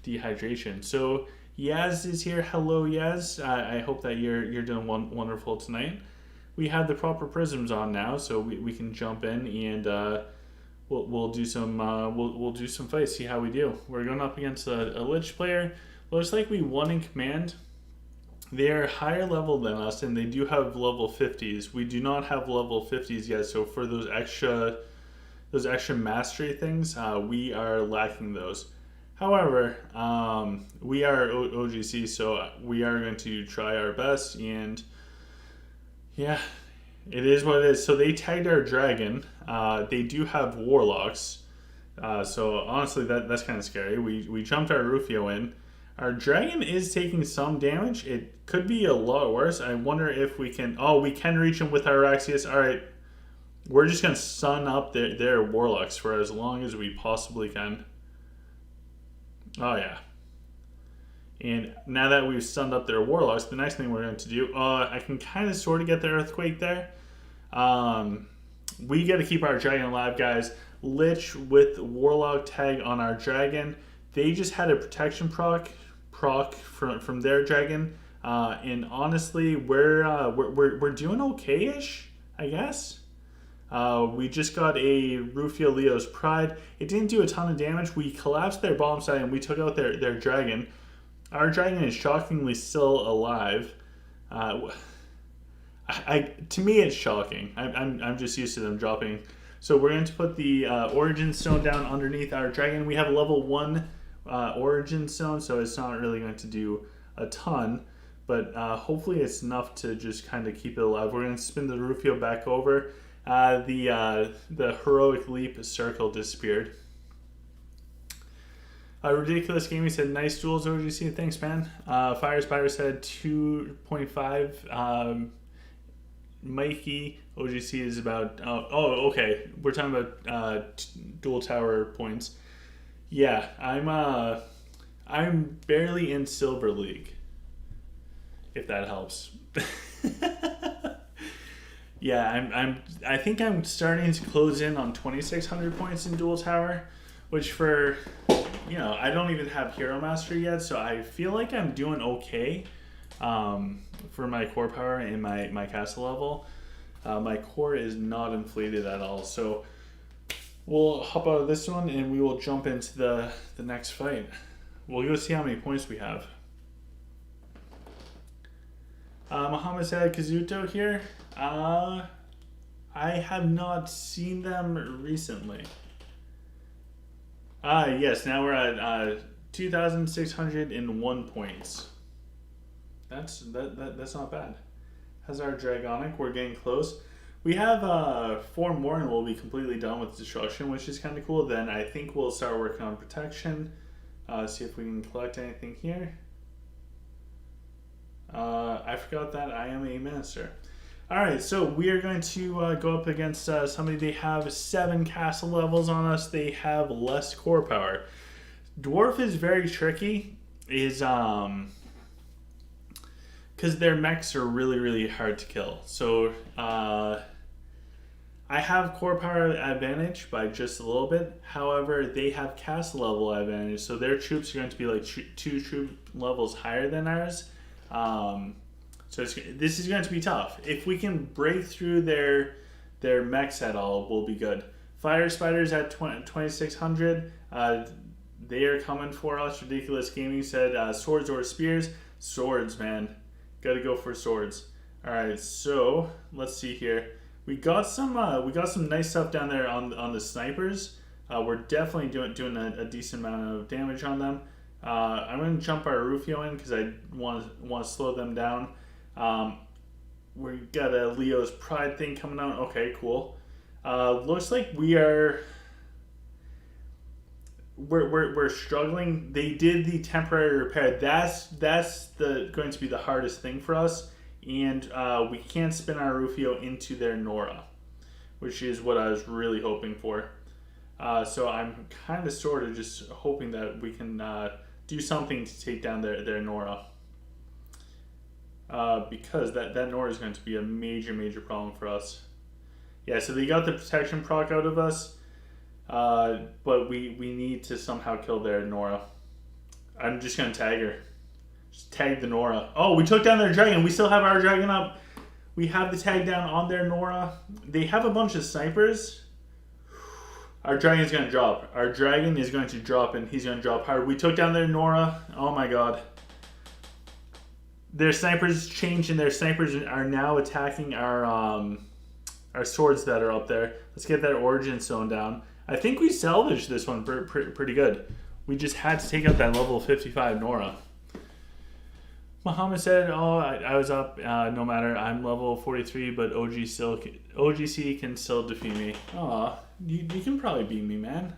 dehydration. So Yaz is here. Hello, Yaz. I hope that you're doing wonderful tonight. We have the proper prisms on now, so we can jump in and we'll do some we'll do some fights. See how we do. We're going up against a Lich player. Looks like we won in command. They are higher level than us, and they do have level 50s. We do not have level 50s yet, so for those extra mastery things, we are lacking those. However, we are OGC, so we are going to try our best, and yeah, it is what it is. So they tagged our dragon. They do have warlocks, so honestly, that's kind of scary. We jumped our Rufio in. Our dragon is taking some damage. It could be a lot worse. I wonder if we can... Oh, we can reach him with our Araxius. Alright. We're just going to stun up their warlocks for as long as we possibly can. Oh, yeah. And now that we've stunned up their warlocks, the next thing we're going to do... I can kind of sort of get the earthquake there. We got to keep our dragon alive, guys. Lich with warlock tag on our dragon. They just had a protection proc from their dragon, and honestly, we're doing okay-ish, I guess. We just got a Rufio Leo's Pride. It didn't do a ton of damage. We collapsed their bomb site and we took out their dragon. Our dragon is shockingly still alive. To me, it's shocking. I'm just used to them dropping. So we're going to put the Origin Stone down underneath our dragon. We have a level 1 Origin Stone, so it's not really going to do a ton, but hopefully it's enough to just kind of keep it alive. We're going to spin the Rufio back over. The Heroic Leap Circle disappeared. Ridiculous Gaming said, nice duels, OGC. Thanks, man. Fire Spider said 2.5. Mikey, OGC is about... Oh, okay. We're talking about Duel Tower points. Yeah, I'm barely in Silver League, if that helps. Yeah, I think I'm starting to close in on 2,600 points in Duel Tower, which for, I don't even have Hero Mastery yet, so I feel like I'm doing okay for my core power and my castle level. My core is not inflated at all, so we'll hop out of this one and we will jump into the next fight. We'll go see how many points we have. Muhammad said Kazuto here. I have not seen them recently. Yes, now we're at 2,601 points. That's not bad. Has our Dragonic, we're getting close. We have 4 more and we'll be completely done with destruction, which is kind of cool. Then I think we'll start working on protection. See if we can collect anything here. I forgot that I am a minister. Alright, so we are going to go up against somebody. They have 7 castle levels on us. They have less core power. Dwarf is very tricky. Because their mechs are really, really hard to kill. So, I have core power advantage by just a little bit. However, they have castle level advantage, so their troops are going to be like 2 troop levels higher than ours. So this is going to be tough. If we can break through their mechs at all, we'll be good. Fire Spiders at 2,600. They are coming for us. Ridiculous Gaming said swords or spears. Swords, man. Gotta go for swords. All right, so let's see here. We got some nice stuff down there on the snipers. We're definitely doing a decent amount of damage on them. I'm going to jump our Rufio in because I want to slow them down. We got a Leo's Pride thing coming out. Okay, cool. Looks like we are... we're struggling. They did the temporary repair. That's going to be the hardest thing for us, and we can't spin our Rufio into their Nora, which is what I was really hoping for. So I'm kind of sort of just hoping that we can do something to take down their Nora. Because that Nora is going to be a major problem for us. Yeah, so they got the protection proc out of us, but we need to somehow kill their Nora. I'm just going to tag her. Just tag the Nora. Oh, we took down their dragon. We still have our dragon up. We have the tag down on their Nora. They have a bunch of snipers. Our dragon is going to drop. Our dragon is going to drop, and he's going to drop hard. We took down their Nora. Oh my god. Their snipers changed, and their snipers are now attacking our swords that are up there. Let's get that origin stone down. I think we salvaged this one pretty good. We just had to take out that level 55 Nora. Muhammad said, "Oh, I was up. No matter, I'm level 43, but OGC can still defeat me. Aw, you can probably beat me, man.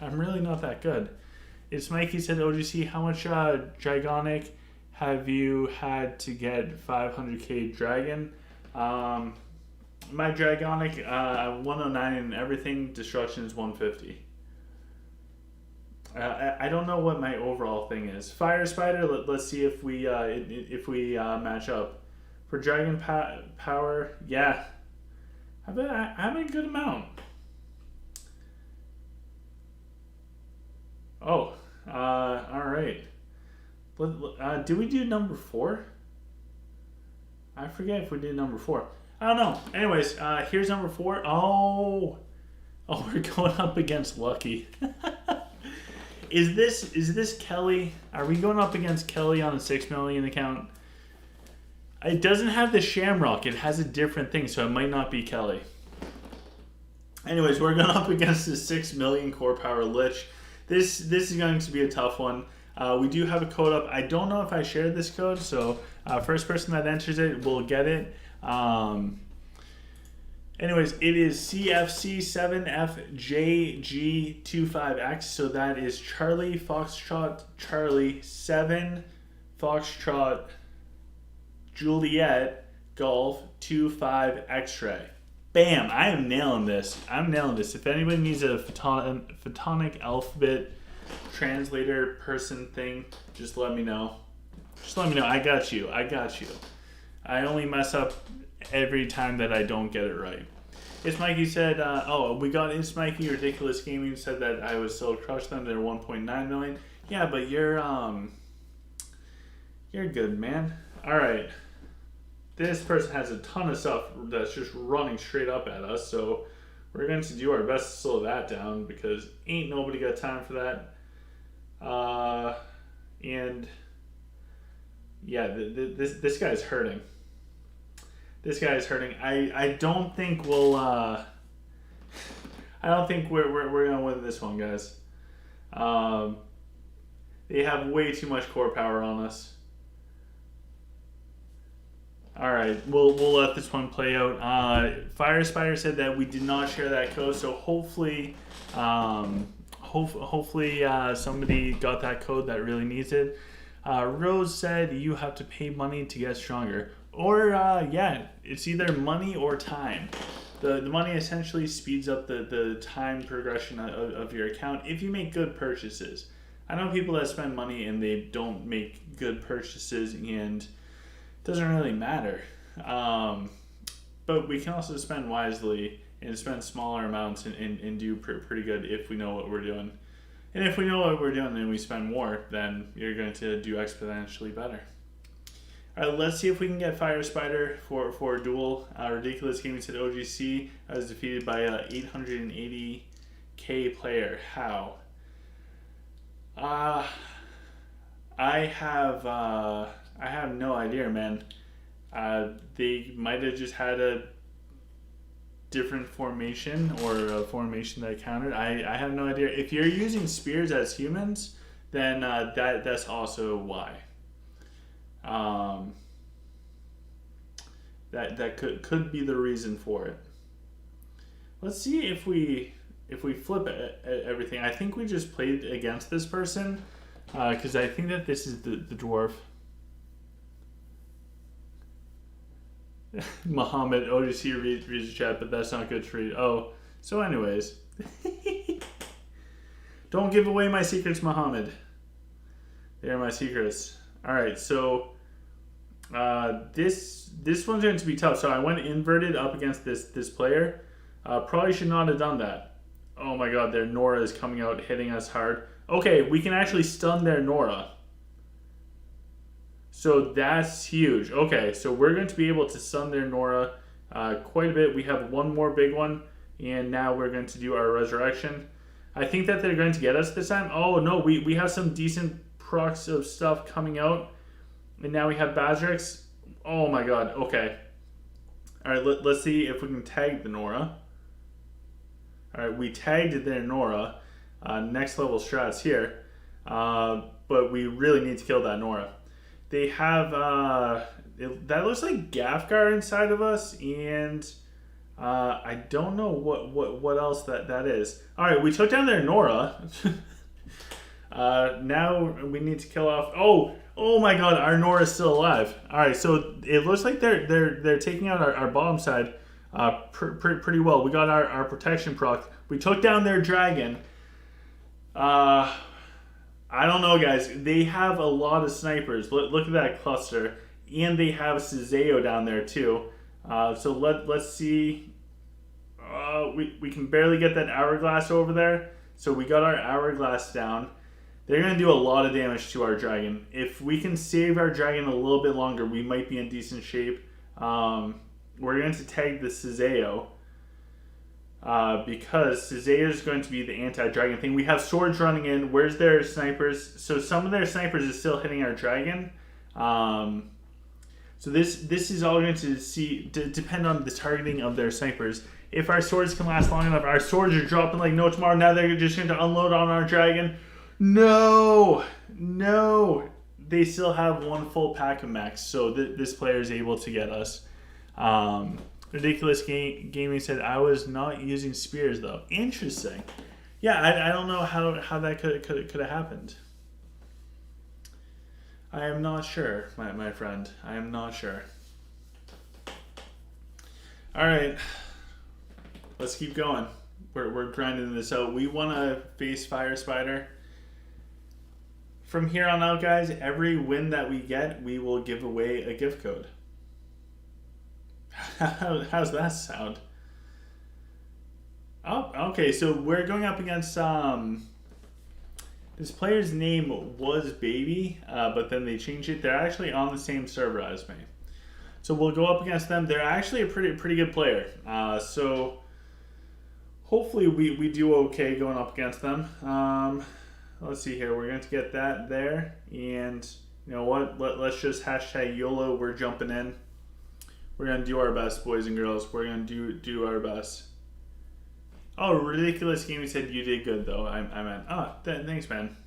I'm really not that good." It's Mikey said, "OGC, how much Dragonic have you had to get 500k dragon?" My Dragonic 109 and everything destruction is 150. I don't know what my overall thing is. Fire Spider, let's see if we match up. For Dragon Power, yeah. I bet I have a good amount. Oh, alright. Do we do number 4? I forget if we did number 4. I don't know. Anyways, here's number 4. Oh, we're going up against Lucky. Is this Kelly? Are we going up against Kelly on a 6 million account? It doesn't have the Shamrock. It has a different thing, so it might not be Kelly. Anyways, we're going up against the 6 million core power Lich. This is going to be a tough one. We do have a code up. I don't know if I shared this code, so first person that enters it will get it. Anyways, it is CFC7FJG25X, so that is Charlie Foxtrot Charlie 7 Foxtrot Juliet Golf 25 X-ray. Bam! I am nailing this. I'm nailing this. If anybody needs a photonic alphabet translator person thing, just let me know. Just let me know. I got you. I only mess up every time that I don't get it right. It's Mikey said, we got It's Mikey Ridiculous Gaming said that I would still crush them. They're 1.9 million. Yeah, but you're good, man. All right. This person has a ton of stuff that's just running straight up at us, so we're going to do our best to slow that down because ain't nobody got time for that. And yeah, this guy's hurting. This guy is hurting. I don't think we'll. I don't think we're gonna win this one, guys. They have way too much core power on us. All right, we'll let this one play out. Fire Spider said that we did not share that code, so hopefully, hopefully somebody got that code that really needs it. Rose said you have to pay money to get stronger. Or, yeah, it's either money or time. The money essentially speeds up the time progression of your account if you make good purchases. I know people that spend money and they don't make good purchases and it doesn't really matter. But we can also spend wisely and spend smaller amounts and do pretty good if we know what we're doing. And if we know what we're doing and we spend more, then you're going to do exponentially better. All right, let's see if we can get Fire Spider for a duel. Ridiculous Gaming said OGC. I was defeated by a 880k player. How? I have no idea, man. They might have just had a different formation or a formation that countered. I have no idea. If you're using spears as humans, then that's also why. That could be the reason for it. Let's see if we if we flip everything, I think we just played against this person because I think that this is the dwarf. Muhammad, OGC reads the chat, but that's not good to read. Oh, so anyways. Don't give away my secrets, Muhammad. They are my secrets. Alright, so this one's going to be tough. So I went inverted up against this player. Probably should not have done that. Oh my god, their Nora is coming out, hitting us hard. Okay, we can actually stun their Nora. So that's huge. Okay, so we're going to be able to stun their Nora quite a bit. We have one more big one, and now we're going to do our resurrection. I think that they're going to get us this time. Oh no, we have some decent procs of stuff coming out, and now we have Bazrix. Oh my god, okay. Alright, let's see if we can tag the Nora. Alright, we tagged their Nora. Next level strats here. But we really need to kill that Nora. They have, that looks like Gafgar inside of us, and I don't know what else that is. Alright, we took down their Nora. Now we need to kill off, oh my god, our Nora is still alive. Alright, so it looks like they're taking out our bottom side pretty well. We got our protection proc. We took down their dragon. I don't know, guys. They have a lot of snipers. Look at that cluster. And they have Cizeo down there, too. So let's see. We can barely get that hourglass over there. So we got our hourglass down. They're going to do a lot of damage to our dragon. If we can save our dragon a little bit longer, we might be in decent shape. We're going to tag the Cizeo. Because Cizeo is going to be the anti-dragon thing. We have swords running in. Where's their snipers? So some of their snipers is still hitting our dragon. So this is all going to depend on the targeting of their snipers. If our swords can last long enough, our swords are dropping like no tomorrow. Now they're just going to unload on our dragon. No, they still have one full pack of mechs. So this player is able to get us. Ridiculous Gaming said, I was not using spears though. Interesting. Yeah, I don't know how that could have happened. I am not sure, my friend. I am not sure. Alright. Let's keep going. We're grinding this out. We want to face Fire Spider. From here on out, guys, every win that we get, we will give away a gift code. How's that sound? Oh, okay, so we're going up against this player's name was Baby, but then they changed it. They're actually on the same server as me. So we'll go up against them. They're actually a pretty good player. So hopefully we do okay going up against them. Let's see here. We're going to get that there. And you know what? Let's just hashtag YOLO. We're jumping in. We're going to do our best, boys and girls. We're going to do our best. Oh, Ridiculous Gaming said you did good, though. I meant, thanks, man.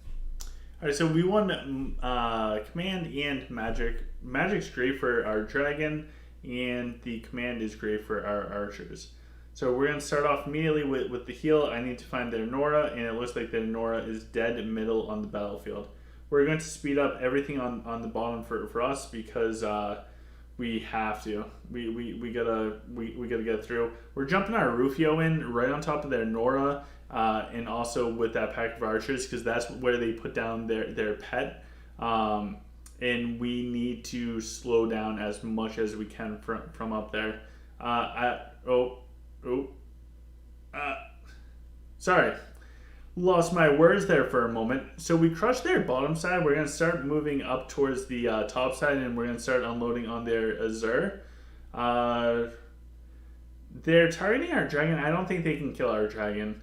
All right, so we won Command and Magic. Magic's great for our Dragon, and the Command is great for our Archers. So we're going to start off immediately with the heal. I need to find their Nora, and it looks like their Nora is dead middle on the battlefield. We're going to speed up everything on the bottom for us because... we have to. We gotta get through. We're jumping our Rufio in right on top of their Nora, and also with that pack of archers because that's where they put down their pet. And we need to slow down as much as we can from up there. Sorry. Lost my words there for a moment. So we crushed their bottom side. We're going to start moving up towards the top side, and we're going to start unloading on their Azure. They're targeting our dragon. I don't think they can kill our dragon.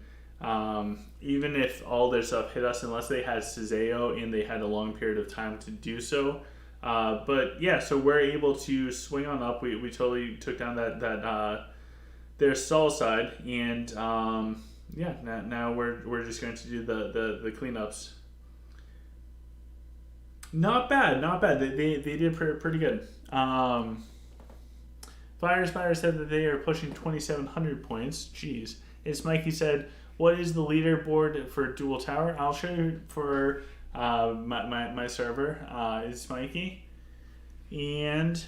Even if all their stuff hit us, unless they had Cizeo and they had a long period of time to do so. But yeah, so we're able to swing on up. We totally took down their stall side, and yeah, now we're just going to do the cleanups. Not bad. They did pretty good. Fire Spider said that they are pushing 2,700 points. Jeez. It's Mikey said, what is the leaderboard for Duel Tower? I'll show you for my server. It's Mikey. And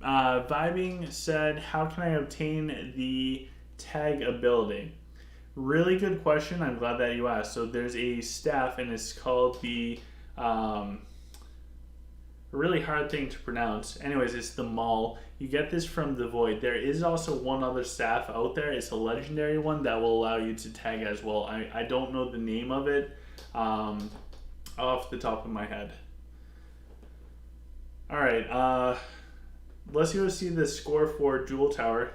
Vibing said, how can I obtain the tag ability? Really good question. I'm glad that you asked. So there's a staff, and it's called the a really hard thing to pronounce. Anyways, it's the Maul. You get this from the Void. There is also one other staff out there. It's a legendary one that will allow you to tag as well. I don't know the name of it off the top of my head. All right, let's go see the score for Duel Tower.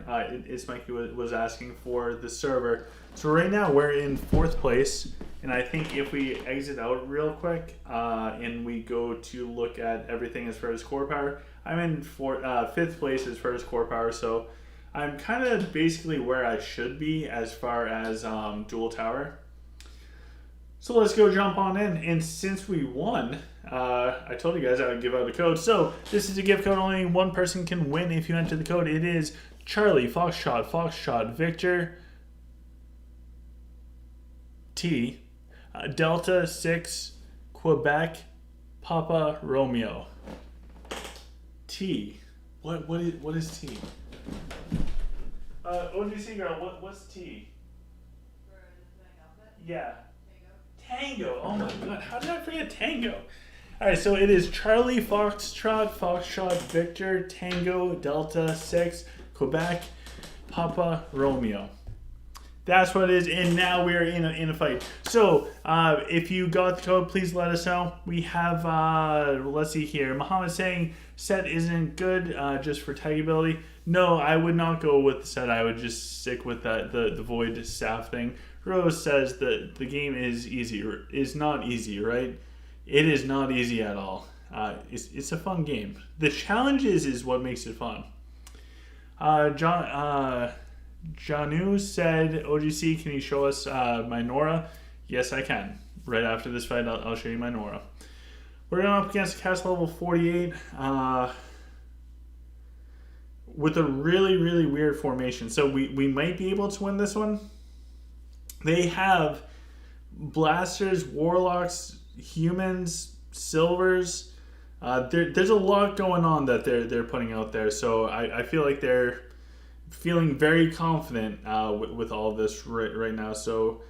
It's Mikey was asking for the server. So right now we're in 4th place, and I think if we exit out real quick and we go to look at everything as far as core power, I'm in 5th place as far as core power. So I'm kind of basically where I should be as far as Duel Tower. So let's go jump on in. And since we won, I told you guys I would give out a code. So this is a gift code. Only one person can win if you enter the code. It is Charlie, Foxtrot, Victor, T, Delta 6, Quebec, Papa, Romeo. T. What is T? OGC girl, what's T? Yeah. Tango. Oh my god, how did I forget Tango? Alright, so it is Charlie, Foxtrot, Victor, Tango, Delta, 6, Quebec, Papa, Romeo. That's what it is, and now we're in a fight. So, if you got the code, please let us know. We have, let's see here. Muhammad saying set isn't good, just for tag ability. No, I would not go with the set. I would just stick with the Void staff thing. Rose says that the game is not easy, right? It is not easy at all. It's a fun game. The challenges is what makes it fun. Janu said, OGC, can you show us my Nora? Yes, I can. Right after this fight, I'll show you my Nora. We're going up against castle level 48 with a really, really weird formation. So we might be able to win this one. They have blasters, warlocks, humans, silvers. There's a lot going on that they're putting out there. So I feel like they're feeling very confident with all of this right now. So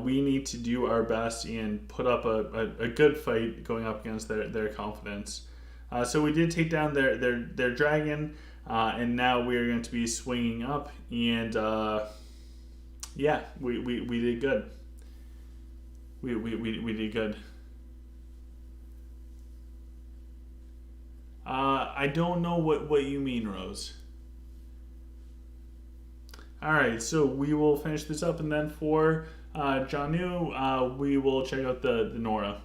we need to do our best and put up a good fight going up against their confidence. So we did take down their dragon, and now we are going to be swinging up, and yeah, we did good. We did good. I don't know what you mean, Rose. Alright, so we will finish this up, and then for Janu, we will check out the Nora.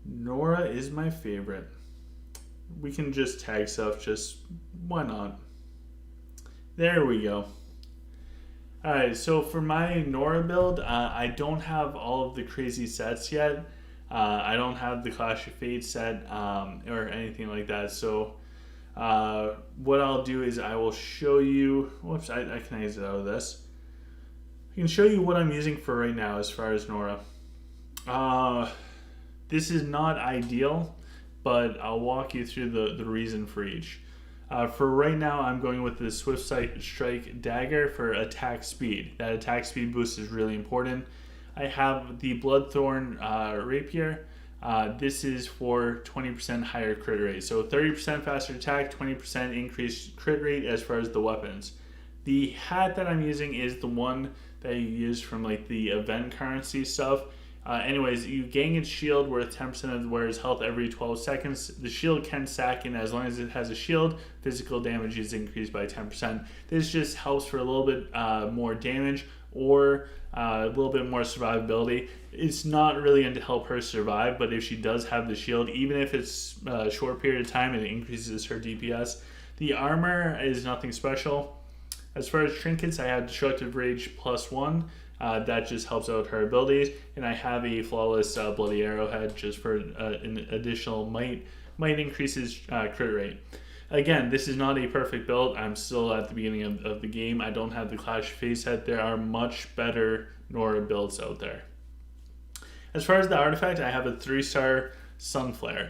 Nora is my favorite. We can just tag stuff, just why not? There we go. Alright, so for my Nora build, I don't have all of the crazy sets yet. I don't have the Clash of Fate set or anything like that. So what I'll do is I will show you. Whoops, I can exit out of this. I can show you what I'm using for right now as far as Nora. This is not ideal, but I'll walk you through the reason for each. For right now, I'm going with the Swift Strike Dagger for attack speed. That attack speed boost is really important. I have the Bloodthorn Rapier. This is for 20% higher crit rate. So 30% faster attack, 20% increased crit rate as far as the weapons. The hat that I'm using is the one that you use from like the event currency stuff. Anyways, you gain its shield worth 10% of the wearer's health every 12 seconds. The shield can stack, and as long as it has a shield, physical damage is increased by 10%. This just helps for a little bit more damage or a little bit more survivability. It's not really going to help her survive, but if she does have the shield, even if it's a short period of time, it increases her DPS. The armor is nothing special. As far as trinkets, I have Destructive Rage +1. That just helps out her abilities, and I have a Flawless Bloody Arrowhead just for an additional might increases crit rate. Again, this is not a perfect build. I'm still at the beginning of the game. I don't have the Clash face set. There are much better Nora builds out there. As far as the artifact, I have a 3-star Sunflare.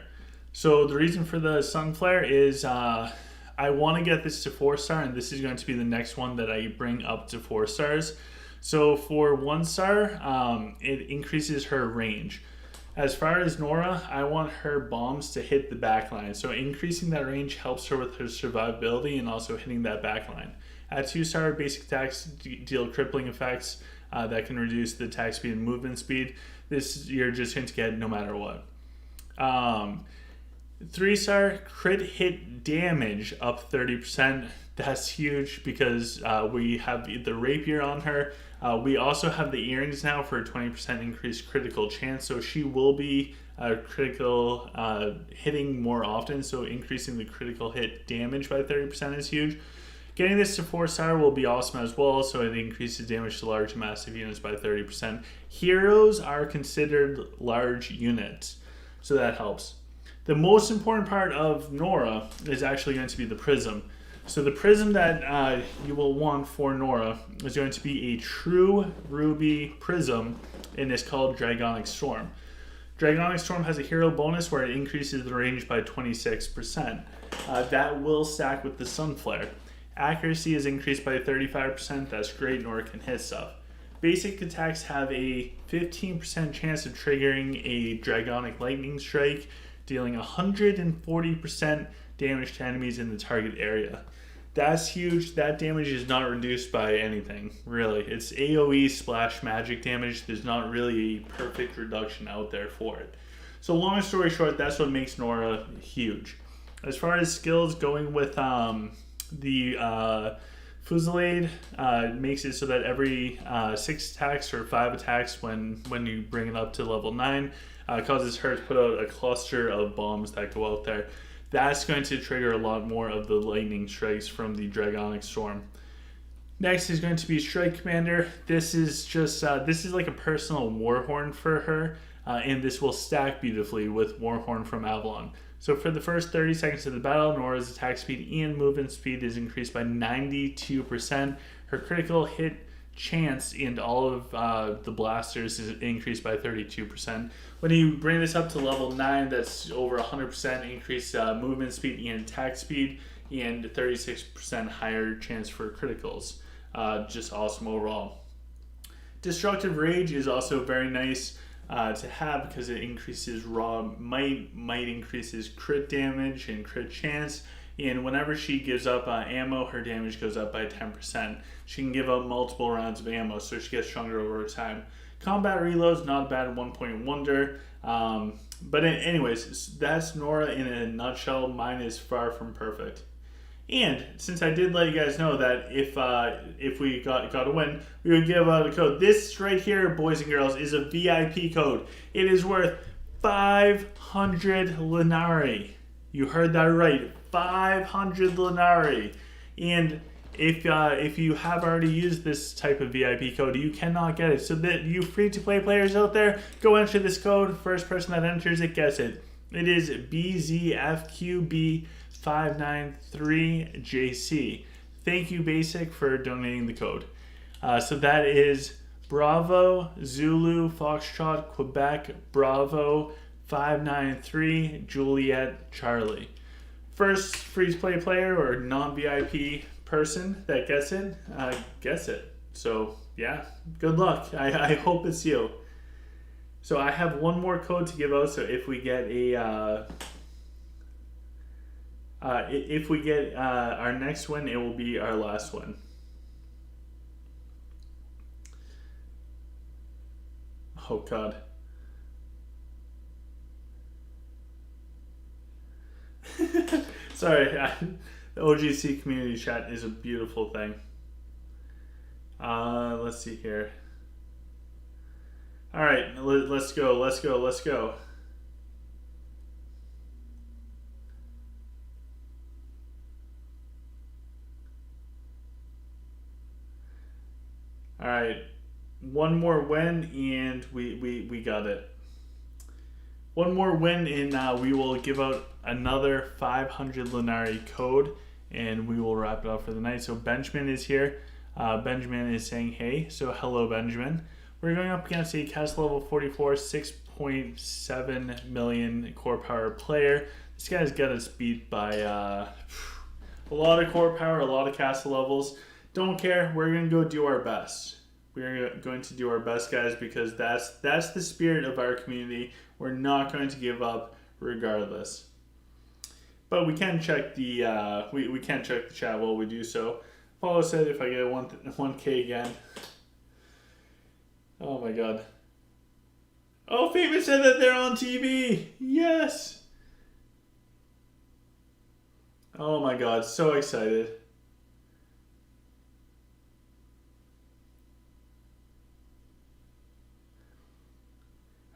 So the reason for the Sunflare is I want to get this to 4-star, and this is going to be the next one that I bring up to 4 stars. So for 1-star, it increases her range. As far as Nora, I want her bombs to hit the backline. So increasing that range helps her with her survivability and also hitting that backline. At 2-star, basic attacks deal crippling effects that can reduce the attack speed and movement speed. This you're just going to get no matter what. 3-star, crit hit damage up 30%. That's huge because we have the rapier on her. We also have the earrings now for a 20% increased critical chance, so she will be critical hitting more often, so increasing the critical hit damage by 30% is huge. Getting this to 4-star will be awesome as well, so it increases damage to large and massive units by 30%. Heroes are considered large units, so that helps. The most important part of Nora is actually going to be the prism. So the prism that you will want for Nora is going to be a true ruby prism, and it's called Dragonic Storm. Dragonic Storm has a hero bonus where it increases the range by 26%. That will stack with the Sunflare. Accuracy is increased by 35%. That's great. Nora can hit stuff. Basic attacks have a 15% chance of triggering a Dragonic Lightning Strike, dealing 140% damage to enemies in the target area. That's huge. That damage is not reduced by anything, really. It's AoE splash magic damage. There's not really a perfect reduction out there for it. So long story short, that's what makes Nora huge. As far as skills, going with the Fusillade makes it so that every 6 attacks or 5 attacks when you bring it up to level 9 causes her to put out a cluster of bombs that go out there. That's going to trigger a lot more of the lightning strikes from the Dragonic Storm. Next is going to be Strike Commander. This is just this is like a personal Warhorn for her, and this will stack beautifully with Warhorn from Avalon. So for the first 30 seconds of the battle, Nora's attack speed and movement speed is increased by 92%. Her critical hit chance and all of the blasters is increased by 32%. When you bring this up to level 9, that's over 100% increased movement speed and attack speed, and 36% higher chance for criticals. Just awesome overall. Destructive Rage is also very nice to have because it increases raw might increases crit damage and crit chance, and whenever she gives up ammo, her damage goes up by 10%. She can give up multiple rounds of ammo, so she gets stronger over time. Combat reloads, not a bad 1-point wonder. But anyways, that's Nora in a nutshell. Mine is far from perfect. And since I did let you guys know that if we got a win, we would give out a code. This right here, boys and girls, is a VIP code. It is worth 500 Linari. You heard that right, 500 Linari. And if you have already used this type of VIP code, you cannot get it. So that you free-to-play players out there, go enter this code. First person that enters it gets it. It is BZFQB593JC. Thank you, Basic, for donating the code. So that is Bravo, Zulu, Foxtrot, Quebec, Bravo, 593, Juliet, Charlie. First free-to-play player or non-VIP person that gets it, gets it. So, yeah, good luck. I hope it's you. So I have one more code to give out, so if we get a... if we get our next one, it will be our last one. Oh, God. Sorry, the OGC community chat is a beautiful thing. Let's see here. All right, let's go. All right, one more win and we got it. One more win and we will give out another 500 Lunari code, and we will wrap it up for the night. So Benjamin is here. Benjamin is saying hey. So hello, Benjamin. We're going up against a castle level 44, 6.7 million core power player. This guy's got us beat by a lot of core power, a lot of castle levels. Don't care. We're going to go do our best. We're going to do our best, guys, because that's the spirit of our community. We're not going to give up regardless. But we can check the we can check the chat while we do so. Paulo said if I get 1K again. Oh my god. Oh, Famous said that they're on TV. Yes. Oh my god, so excited.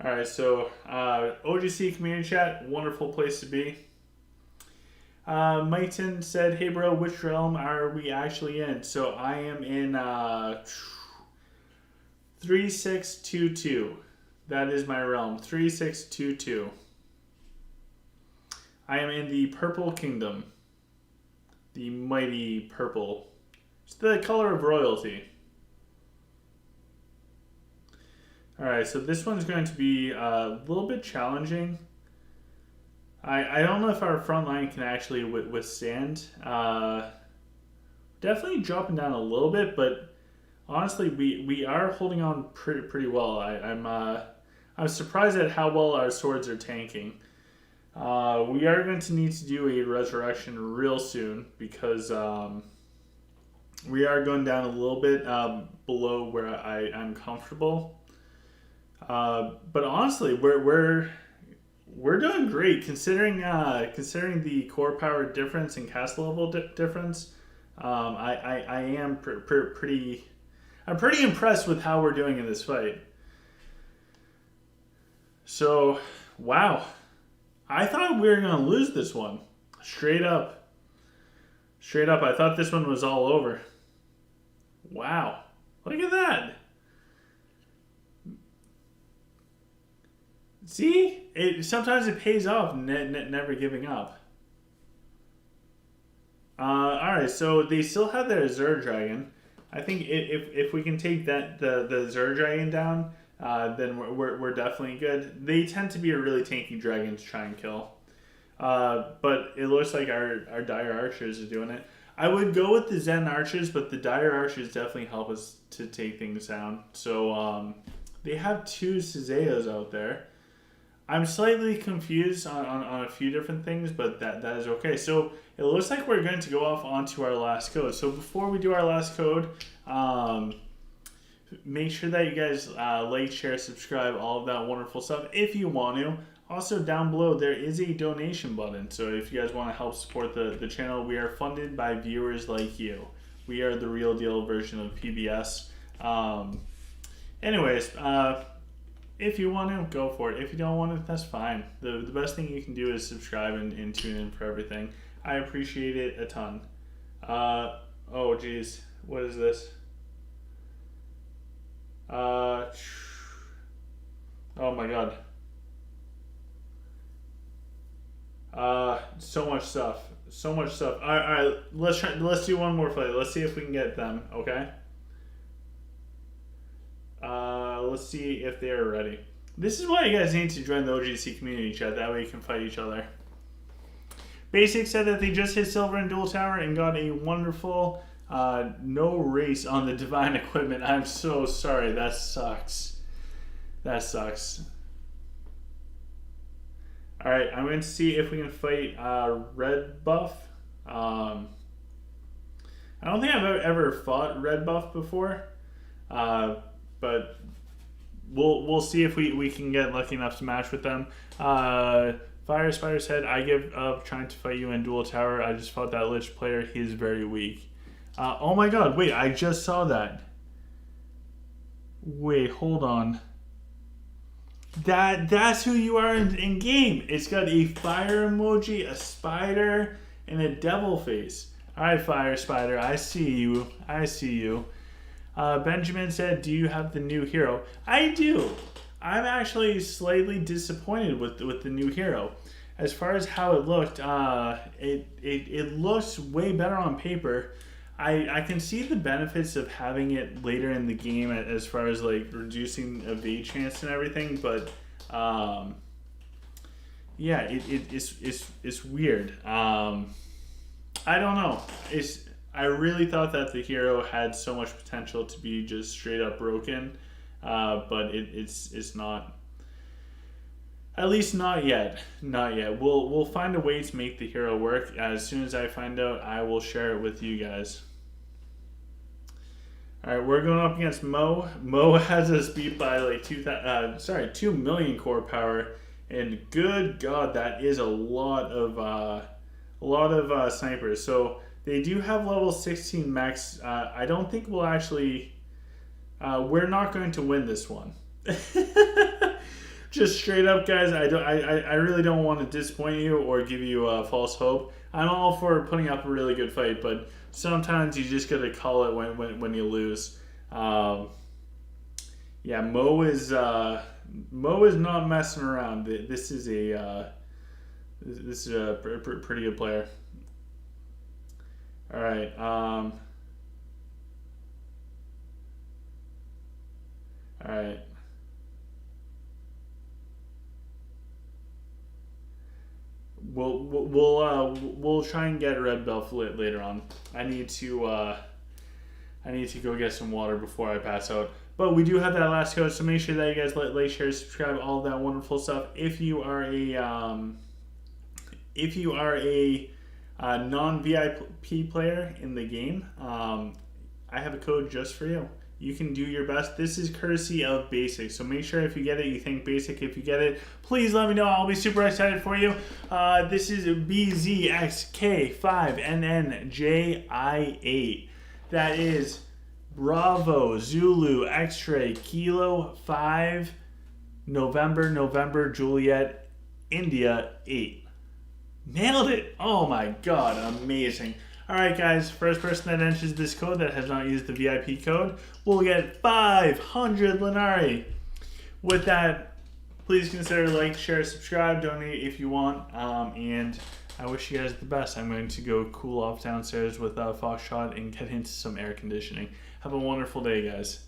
Alright, so OGC community chat, wonderful place to be. Maiton said, hey bro, which realm are we actually in? So I am in 3622. That is my realm, 3622. I am in the Purple Kingdom. The mighty purple. It's the color of royalty. Alright, so this one's going to be a little bit challenging. I don't know if our front line can actually withstand. Definitely dropping down a little bit, but honestly, we are holding on pretty well. I'm surprised at how well our swords are tanking. We are going to need to do a resurrection real soon because we are going down a little bit below where I'm comfortable. But honestly, we're doing great considering the core power difference and castle level difference. I am pretty impressed with how we're doing in this fight. So, wow. I thought we were going to lose this one. Straight up. I thought this one was all over. Wow. Look at that. See? Sometimes it pays off never giving up. Alright, so they still have their Azure Dragon. I think if we can take the Azure Dragon down, then we're definitely good. They tend to be a really tanky dragon to try and kill. But it looks like our Dire Archers are doing it. I would go with the Zen Archers, but the Dire Archers definitely help us to take things down. So they have 2 Ciseos out there. I'm slightly confused on a few different things, but that is okay. So it looks like we're going to go off onto our last code. So before we do our last code, make sure that you guys like, share, subscribe, all of that wonderful stuff if you want to. Also, down below, there is a donation button. So if you guys want to help support the channel, we are funded by viewers like you. We are the real deal version of PBS. Anyways, if you want to, go for it. If you don't want to, that's fine. The best thing you can do is subscribe and tune in for everything. I appreciate it a ton. Oh, geez. What is this? Oh, my God. So much stuff. All right, let's do one more fight. Let's see if we can get them, okay? Let's see if they are ready. This is why you guys need to join the OGC community chat. That way you can fight each other. Basic said that they just hit silver in Duel Tower and got a wonderful no race on the divine equipment. I'm so sorry. That sucks. Alright, I'm going to see if we can fight red buff. I don't think I've ever fought red buff before. But we'll see if we can get lucky enough to match with them. Fire Spider said, I give up trying to fight you in Duel Tower. I just fought that Lich player. He is very weak. Oh my god, wait, I just saw that. Wait, hold on. That's who you are in game. It's got a fire emoji, a spider, and a devil face. Alright, Fire Spider, I see you. Benjamin said, do you have the new hero? I do. I'm actually slightly disappointed with the new hero. as far as how it looked, it looks way better on paper. I can see the benefits of having it later in the game as far as like reducing evade chance and everything, but yeah, it's weird. I don't know. I really thought that the hero had so much potential to be just straight up broken, but it's not. At least not yet. Not yet. We'll find a way to make the hero work. As soon as I find out, I will share it with you guys. All right, we're going up against Mo. Mo has us beat by like 2 million core power, and good God, that is a lot of snipers. So they do have level 16 max. I don't think we'll actually. We're not going to win this one. Just straight up, guys. I really don't want to disappoint you or give you false hope. I'm all for putting up a really good fight, but sometimes you just gotta call it when you lose. Yeah, Mo is not messing around. This is a pretty good player. All right. All right. We'll try and get a red belt later on. I need to go get some water before I pass out. But we do have that last code, so make sure that you guys like, share, subscribe, all of that wonderful stuff. If you are a non-VIP player in the game, I have a code just for you. You can do your best. This is courtesy of Basic. So make sure if you get it, you thank Basic. If you get it, please let me know. I'll be super excited for you. This is BZXK5NNJI8. That is Bravo, Zulu, X-Ray, Kilo 5, November, Juliet, India 8. Nailed it. Oh my God, amazing. Alright guys, first person that enters this code that has not used the VIP code will get 500 Lenari. With that, please consider like, share, subscribe, donate if you want, and I wish you guys the best. I'm going to go cool off downstairs with Foxtrot and get into some air conditioning. Have a wonderful day, guys.